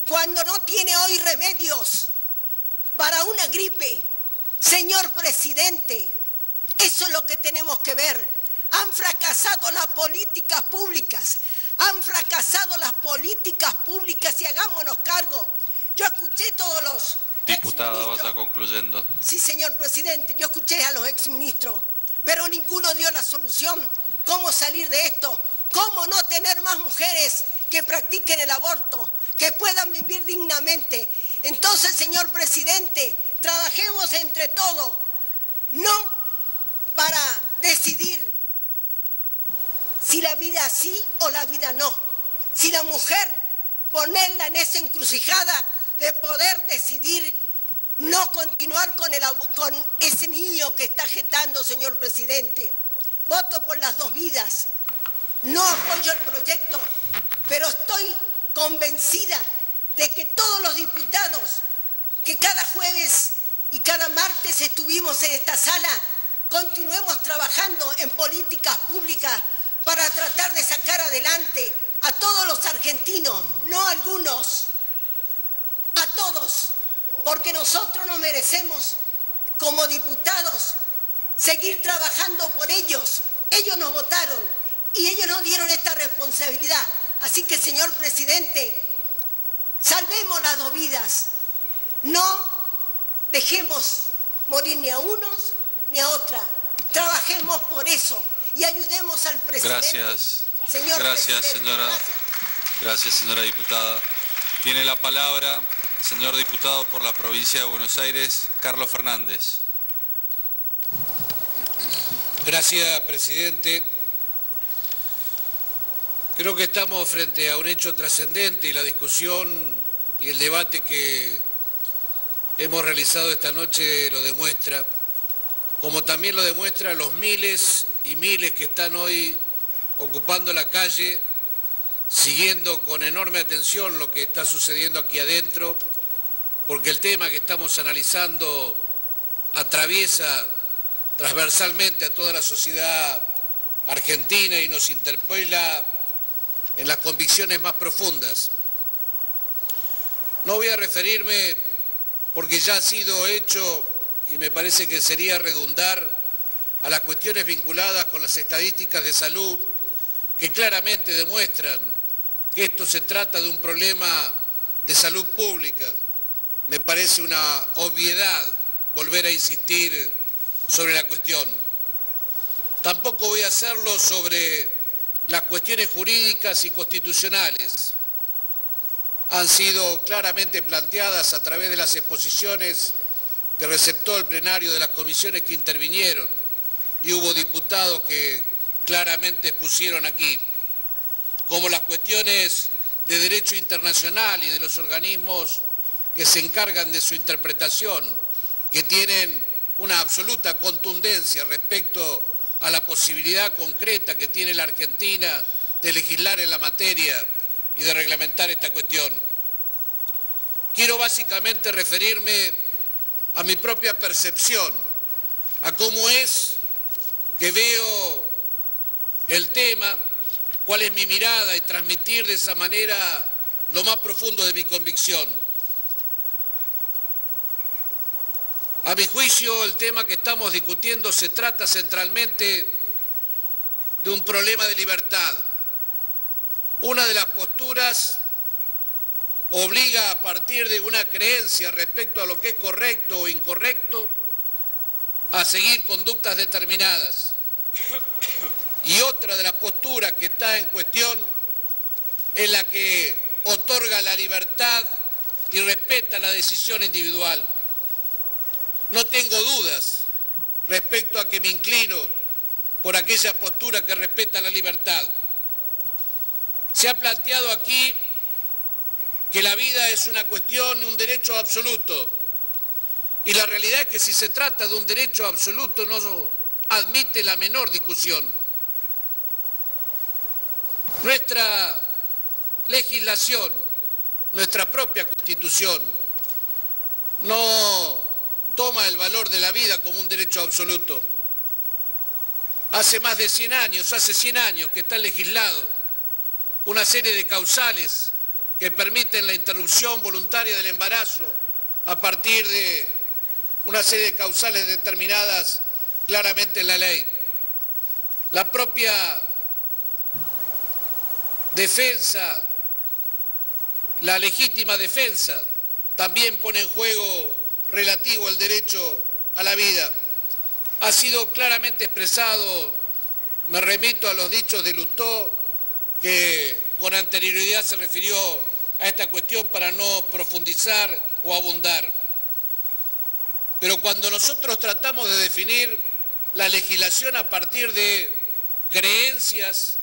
cuando no tiene hoy remedios para una gripe? Señor presidente, eso es lo que tenemos que ver. Han fracasado las políticas públicas, y hagámonos cargo. Yo escuché todos los... Diputada, vaya concluyendo. Sí, señor presidente, yo escuché a los exministros, pero ninguno dio la solución. ¿Cómo salir de esto? ¿Cómo no tener más mujeres que practiquen el aborto? que puedan vivir dignamente. Entonces, señor presidente, trabajemos entre todos, no para decidir si la vida sí o la vida no, si la mujer ponerla en esa encrucijada de poder decidir no continuar con ese niño que está getando, señor presidente. Voto por las dos vidas, no apoyo el proyecto, pero estoy convencida de que todos los diputados que cada jueves y cada martes estuvimos en esta sala, continuemos trabajando en políticas públicas para tratar de sacar adelante a todos los argentinos, no a algunos, a todos, porque nosotros nos merecemos, como diputados, seguir trabajando por ellos. Ellos nos votaron y ellos nos dieron esta responsabilidad. Así que, señor presidente, salvemos las dos vidas. No dejemos morir ni a unos ni a otra. Trabajemos por eso y ayudemos al presidente. Gracias. Señor Gracias, presidente, señora. Gracias, señora diputada. Tiene la palabra el señor diputado por la provincia de Buenos Aires, Carlos Fernández. Gracias, presidente. Creo que estamos frente a un hecho trascendente y la discusión y el debate que hemos realizado esta noche lo demuestra, como también lo demuestran los miles y miles que están hoy ocupando la calle, siguiendo con enorme atención lo que está sucediendo aquí adentro, porque el tema que estamos analizando atraviesa transversalmente a toda la sociedad argentina y nos interpela en las convicciones más profundas. No voy a referirme, porque ya ha sido hecho y me parece que sería redundar, a las cuestiones vinculadas con las estadísticas de salud que claramente demuestran que esto se trata de un problema de salud pública. Me parece una obviedad volver a insistir sobre la cuestión. Tampoco voy a hacerlo sobre las cuestiones jurídicas y constitucionales. Han sido claramente planteadas a través de las exposiciones que receptó el plenario de las comisiones que intervinieron, y hubo diputados que claramente expusieron aquí, como las cuestiones de derecho internacional y de los organismos que se encargan de su interpretación, que tienen una absoluta contundencia respecto a la posibilidad concreta que tiene la Argentina de legislar en la materia y de reglamentar esta cuestión. Quiero básicamente referirme a mi propia percepción, a cómo es que veo el tema, cuál es mi mirada y transmitir de esa manera lo más profundo de mi convicción. A mi juicio, el tema que estamos discutiendo se trata centralmente de un problema de libertad. Una de las posturas obliga a partir de una creencia respecto a lo que es correcto o incorrecto a seguir conductas determinadas. Y otra de las posturas que está en cuestión es la que otorga la libertad y respeta la decisión individual. No tengo dudas respecto a que me inclino por aquella postura que respeta la libertad. Se ha planteado aquí que la vida es una cuestión, un derecho absoluto. Y la realidad es que si se trata de un derecho absoluto no admite la menor discusión. Nuestra legislación, nuestra propia Constitución, no toma el valor de la vida como un derecho absoluto. Hace más de 100 años, hace 100 años que está legislado una serie de causales que permiten la interrupción voluntaria del embarazo a partir de una serie de causales determinadas claramente en la ley. La propia defensa, la legítima defensa, también pone en juego relativo al derecho a la vida. Ha sido claramente expresado, me remito a los dichos de Lustó, que con anterioridad se refirió a esta cuestión para no profundizar o abundar. Pero cuando nosotros tratamos de definir la legislación a partir de creencias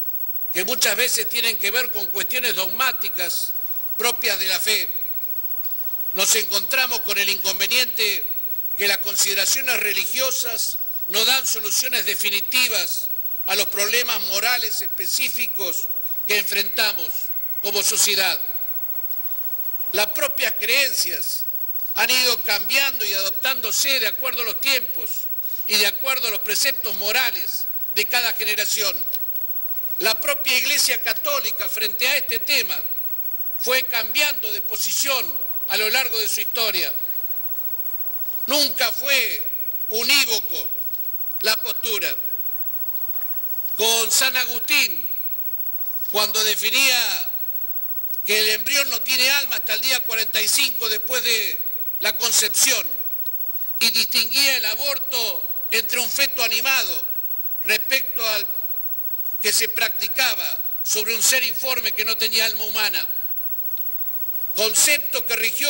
que muchas veces tienen que ver con cuestiones dogmáticas propias de la fe, nos encontramos con el inconveniente que las consideraciones religiosas no dan soluciones definitivas a los problemas morales específicos que enfrentamos como sociedad. Las propias creencias han ido cambiando y adoptándose de acuerdo a los tiempos y de acuerdo a los preceptos morales de cada generación. La propia Iglesia Católica frente a este tema fue cambiando de posición a lo largo de su historia. Nunca fue unívoco la postura. Con San Agustín, cuando definía que el embrión no tiene alma hasta el día 45 después de la concepción y distinguía el aborto entre un feto animado respecto al que se practicaba sobre un ser informe que no tenía alma humana, concepto que rigió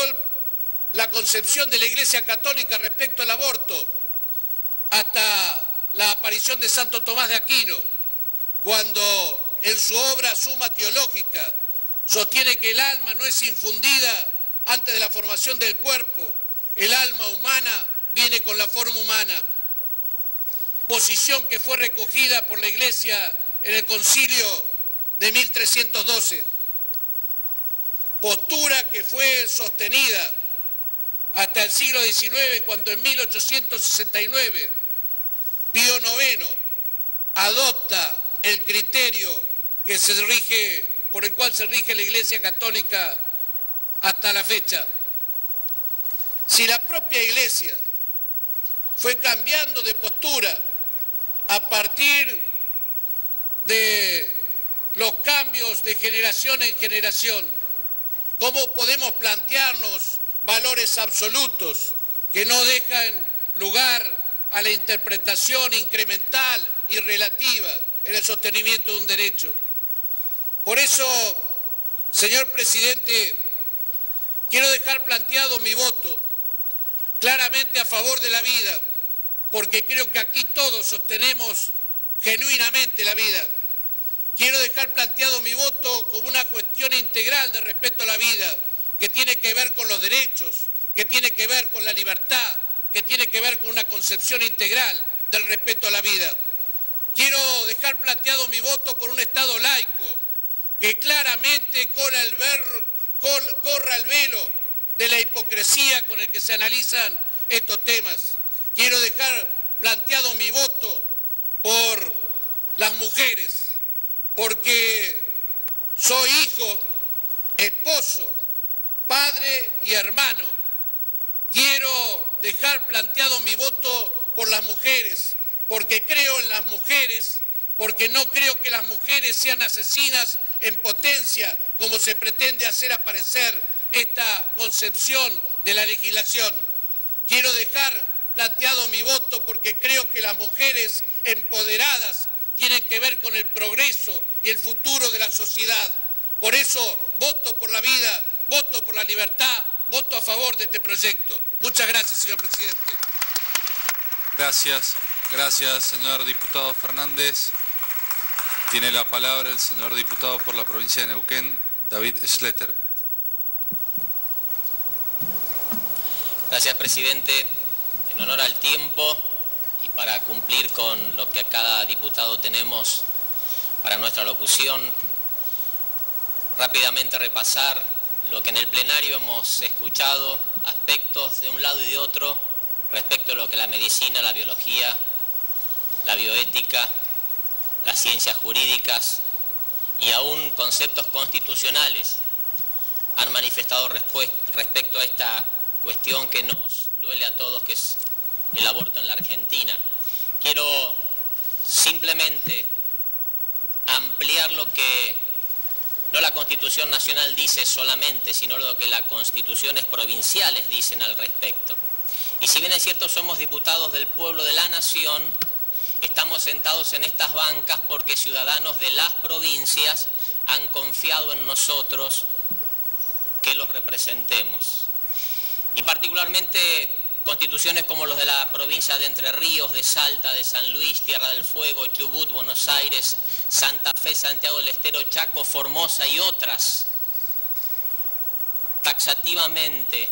la concepción de la Iglesia Católica respecto al aborto hasta la aparición de Santo Tomás de Aquino, cuando en su obra Suma Teológica sostiene que el alma no es infundida antes de la formación del cuerpo, el alma humana viene con la forma humana. Posición que fue recogida por la Iglesia en el Concilio de 1312. Postura que fue sostenida hasta el siglo XIX, cuando en 1869 Pío IX adopta el criterio que por el cual se rige la Iglesia Católica hasta la fecha. Si la propia Iglesia fue cambiando de postura a partir de los cambios de generación en generación, ¿cómo podemos plantearnos valores absolutos que no dejan lugar a la interpretación incremental y relativa en el sostenimiento de un derecho? Por eso, señor presidente, quiero dejar planteado mi voto claramente a favor de la vida, porque creo que aquí todos sostenemos genuinamente la vida. Quiero dejar planteado mi voto como una cuestión integral de respeto a la vida, que tiene que ver con los derechos, que tiene que ver con la libertad, que tiene que ver con una concepción integral del respeto a la vida. Quiero dejar planteado mi voto por un Estado laico, que claramente corra el velo de la hipocresía con el que se analizan estos temas. Quiero dejar planteado mi voto por las mujeres, porque soy hijo, esposo, padre y hermano. Quiero dejar planteado mi voto por las mujeres, porque creo en las mujeres, porque no creo que las mujeres sean asesinas en potencia, como se pretende hacer aparecer esta concepción de la legislación. Quiero dejar planteado mi voto porque creo que las mujeres empoderadas tienen que ver con el progreso y el futuro de la sociedad. Por eso voto por la vida, voto por la libertad, voto a favor de este proyecto. Muchas gracias, señor presidente. Gracias, señor diputado Fernández. Tiene la palabra el señor diputado por la provincia de Neuquén, David Schletter. Gracias, presidente. En honor al tiempo y para cumplir con lo que a cada diputado tenemos para nuestra locución, rápidamente repasar lo que en el plenario hemos escuchado, aspectos de un lado y de otro respecto a lo que la medicina, la biología, la bioética, las ciencias jurídicas y aún conceptos constitucionales han manifestado respecto a esta cuestión que nos duele a todos, que es el aborto en la Argentina. Quiero simplemente ampliar lo que no la Constitución Nacional dice solamente, sino lo que las constituciones provinciales dicen al respecto. Y si bien es cierto, somos diputados del pueblo de la nación, estamos sentados en estas bancas porque ciudadanos de las provincias han confiado en nosotros que los representemos. Y particularmente constituciones como los de la provincia de Entre Ríos, de Salta, de San Luis, Tierra del Fuego, Chubut, Buenos Aires, Santa Fe, Santiago del Estero, Chaco, Formosa y otras, taxativamente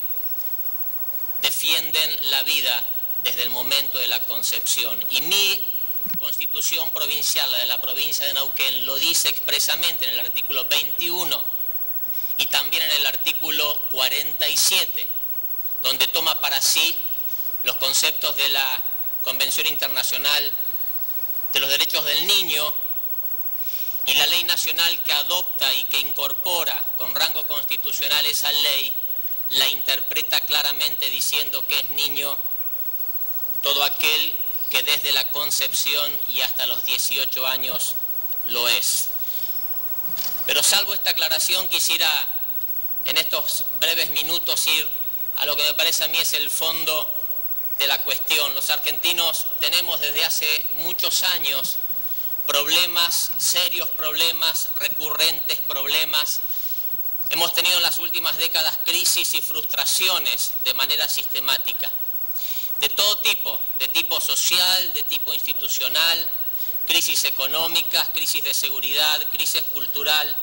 defienden la vida desde el momento de la concepción. Y mi constitución provincial, la de la provincia de Neuquén, lo dice expresamente en el artículo 21 y también en el artículo 47, donde toma para sí los conceptos de la Convención Internacional de los Derechos del Niño y la ley nacional que adopta y que incorpora con rango constitucional esa ley, la interpreta claramente diciendo que es niño todo aquel que desde la concepción y hasta los 18 años lo es. Pero salvo esta aclaración, quisiera en estos breves minutos ir a lo que me parece a mí es el fondo de la cuestión. Los argentinos tenemos desde hace muchos años problemas, serios problemas, recurrentes problemas. Hemos tenido en las últimas décadas crisis y frustraciones de manera sistemática, de todo tipo, de tipo social, de tipo institucional, crisis económicas, crisis de seguridad, crisis cultural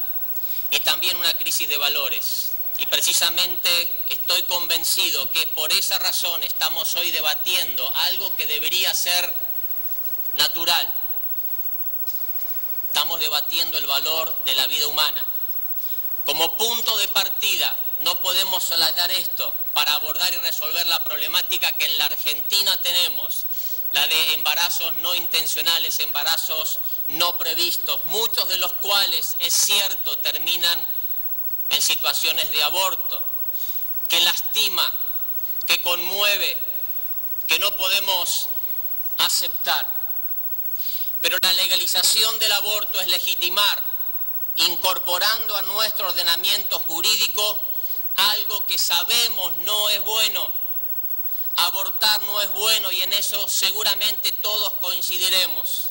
y también una crisis de valores. Y precisamente estoy convencido que por esa razón estamos hoy debatiendo algo que debería ser natural. Estamos debatiendo el valor de la vida humana. Como punto de partida, no podemos soslayar esto para abordar y resolver la problemática que en la Argentina tenemos, la de embarazos no intencionales, embarazos no previstos, muchos de los cuales, es cierto, terminan en situaciones de aborto, que lastima, que conmueve, que no podemos aceptar. Pero la legalización del aborto es legitimar, incorporando a nuestro ordenamiento jurídico algo que sabemos no es bueno. Abortar no es bueno y en eso seguramente todos coincidiremos.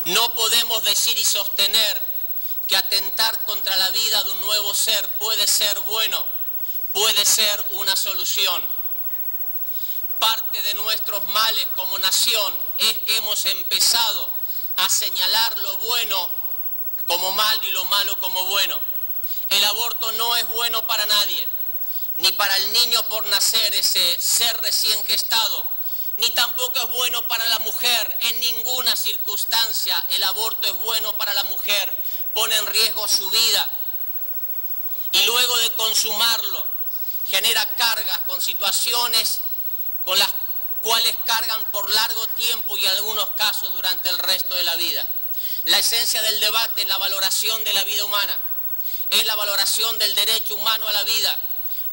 No podemos decir y sostener que atentar contra la vida de un nuevo ser puede ser bueno, puede ser una solución. Parte de nuestros males como nación es que hemos empezado a señalar lo bueno como mal y lo malo como bueno. El aborto no es bueno para nadie, ni para el niño por nacer, ese ser recién gestado, ni tampoco es bueno para la mujer. En ninguna circunstancia el aborto es bueno para la mujer, pone en riesgo su vida y luego de consumarlo genera cargas con situaciones con las cuales cargan por largo tiempo y en algunos casos durante el resto de la vida. La esencia del debate es la valoración de la vida humana, es la valoración del derecho humano a la vida,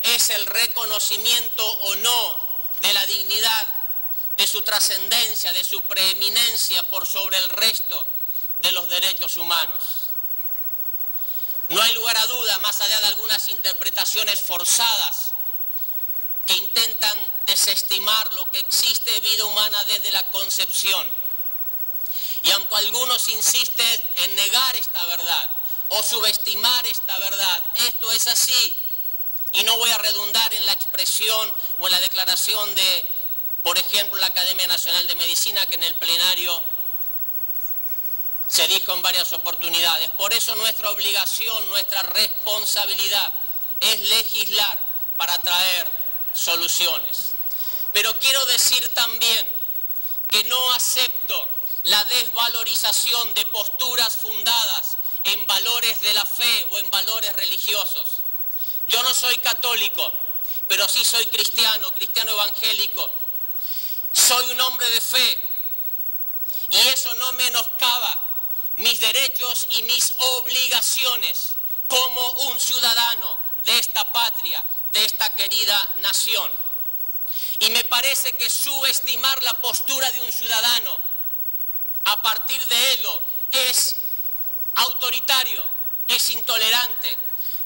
es el reconocimiento o no de la dignidad, de su trascendencia, de su preeminencia por sobre el resto de los derechos humanos. No hay lugar a duda, más allá de algunas interpretaciones forzadas que intentan desestimar lo que existe vida humana desde la concepción. Y aunque algunos insisten en negar esta verdad o subestimar esta verdad, esto es así. Y no voy a redundar en la expresión o en la declaración de, por ejemplo, la Academia Nacional de Medicina, que en el plenario se dijo en varias oportunidades. Por eso nuestra obligación, nuestra responsabilidad es legislar para traer soluciones. Pero quiero decir también que no acepto la desvalorización de posturas fundadas en valores de la fe o en valores religiosos. Yo no soy católico, pero sí soy cristiano, cristiano evangélico. Soy un hombre de fe y eso no menoscaba mis derechos y mis obligaciones como un ciudadano de esta patria, de esta querida nación. Y me parece que subestimar la postura de un ciudadano a partir de ello es autoritario, es intolerante.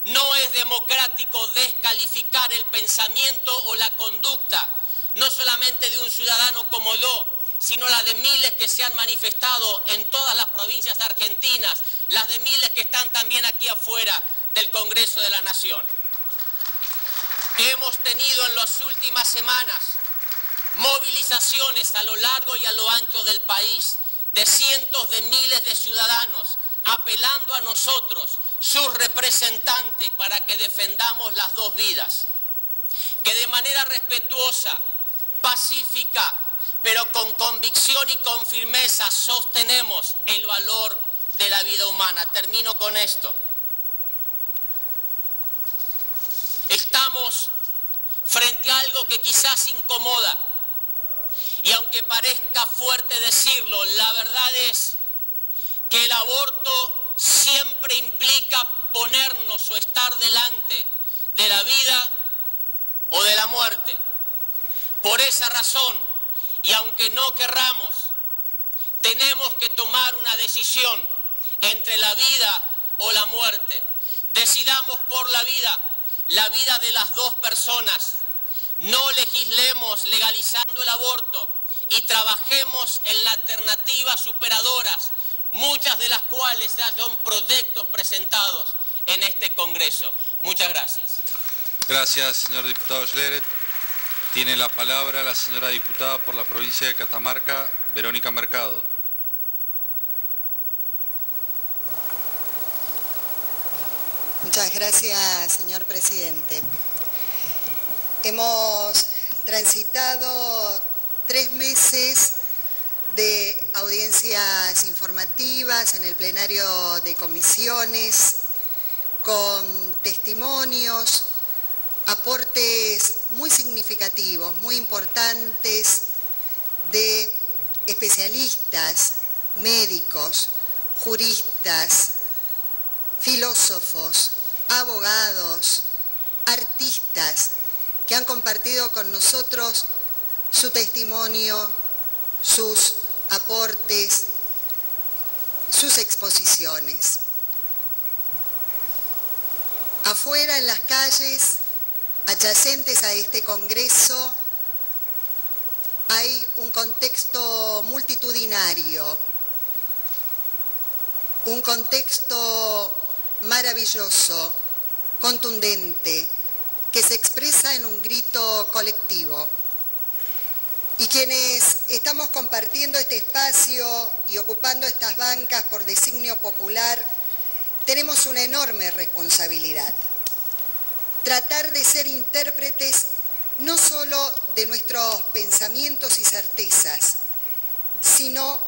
No es democrático descalificar el pensamiento o la conducta, no solamente de un ciudadano como yo, sino la de miles que se han manifestado en todas las provincias argentinas, las de miles que están también aquí afuera, del Congreso de la Nación. Hemos tenido en las últimas semanas movilizaciones a lo largo y a lo ancho del país de cientos de miles de ciudadanos apelando a nosotros, sus representantes, para que defendamos las dos vidas, que de manera respetuosa, pacífica, pero con convicción y con firmeza sostenemos el valor de la vida humana. Termino con esto. Estamos frente a algo que quizás incomoda, y aunque parezca fuerte decirlo, la verdad es que el aborto siempre implica ponernos o estar delante de la vida o de la muerte. Por esa razón, y aunque no querramos, tenemos que tomar una decisión entre la vida o la muerte. Decidamos por la vida de las dos personas. No legislemos legalizando el aborto y trabajemos en las alternativas superadoras, muchas de las cuales son proyectos presentados en este Congreso. Muchas gracias. Gracias, señor diputado Schleret. Tiene la palabra la señora diputada por la provincia de Catamarca, Verónica Mercado. Muchas gracias, señor presidente. Hemos transitado 3 meses de audiencias informativas en el plenario de comisiones, con testimonios, aportes muy significativos, muy importantes de especialistas, médicos, juristas, filósofos, abogados, artistas, que han compartido con nosotros su testimonio, sus aportes, sus exposiciones. Afuera, en las calles adyacentes a este Congreso, hay un contexto multitudinario, un contexto maravilloso, contundente, que se expresa en un grito colectivo. Y quienes estamos compartiendo este espacio y ocupando estas bancas por designio popular, tenemos una enorme responsabilidad. Tratar de ser intérpretes no solo de nuestros pensamientos y certezas, sino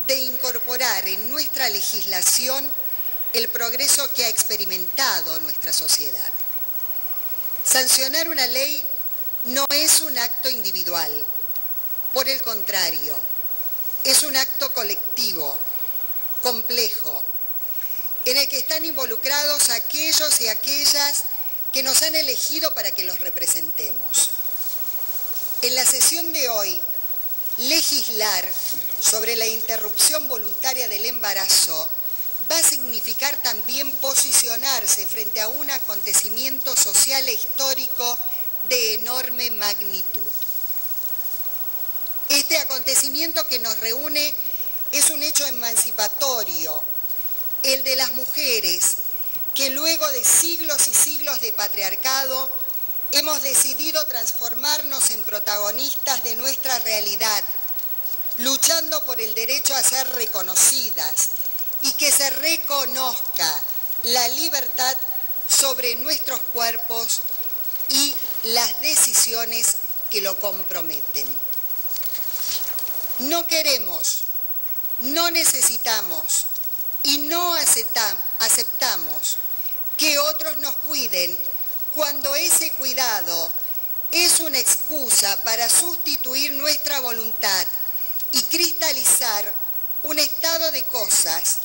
de incorporar en nuestra legislación el progreso que ha experimentado nuestra sociedad. Sancionar una ley no es un acto individual, por el contrario, es un acto colectivo, complejo, en el que están involucrados aquellos y aquellas que nos han elegido para que los representemos. En la sesión de hoy, legislar sobre la interrupción voluntaria del embarazo va a significar también posicionarse frente a un acontecimiento social e histórico de enorme magnitud. Este acontecimiento que nos reúne es un hecho emancipatorio, el de las mujeres, que luego de siglos y siglos de patriarcado hemos decidido transformarnos en protagonistas de nuestra realidad, luchando por el derecho a ser reconocidas y que se reconozca la libertad sobre nuestros cuerpos y las decisiones que lo comprometen. No queremos, no necesitamos y no aceptamos que otros nos cuiden cuando ese cuidado es una excusa para sustituir nuestra voluntad y cristalizar un estado de cosas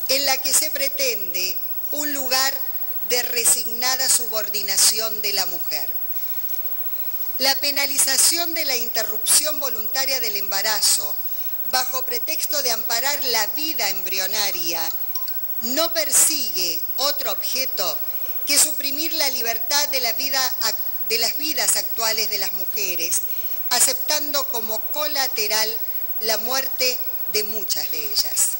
en la que se pretende un lugar de resignada subordinación de la mujer. La penalización de la interrupción voluntaria del embarazo, bajo pretexto de amparar la vida embrionaria, no persigue otro objeto que suprimir la libertad de las vidas actuales de las mujeres, aceptando como colateral la muerte de muchas de ellas.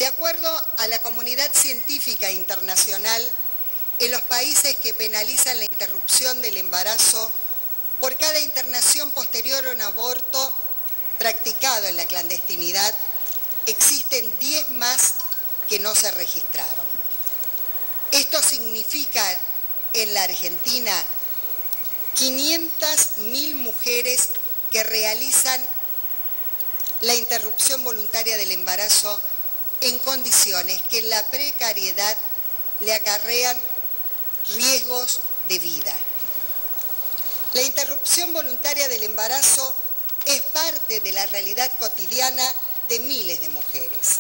De acuerdo a la comunidad científica internacional, en los países que penalizan la interrupción del embarazo, por cada internación posterior a un aborto practicado en la clandestinidad, existen 10 más que no se registraron. Esto significa en la Argentina 500.000 mujeres que realizan la interrupción voluntaria del embarazo en condiciones que en la precariedad le acarrean riesgos de vida. La interrupción voluntaria del embarazo es parte de la realidad cotidiana de miles de mujeres.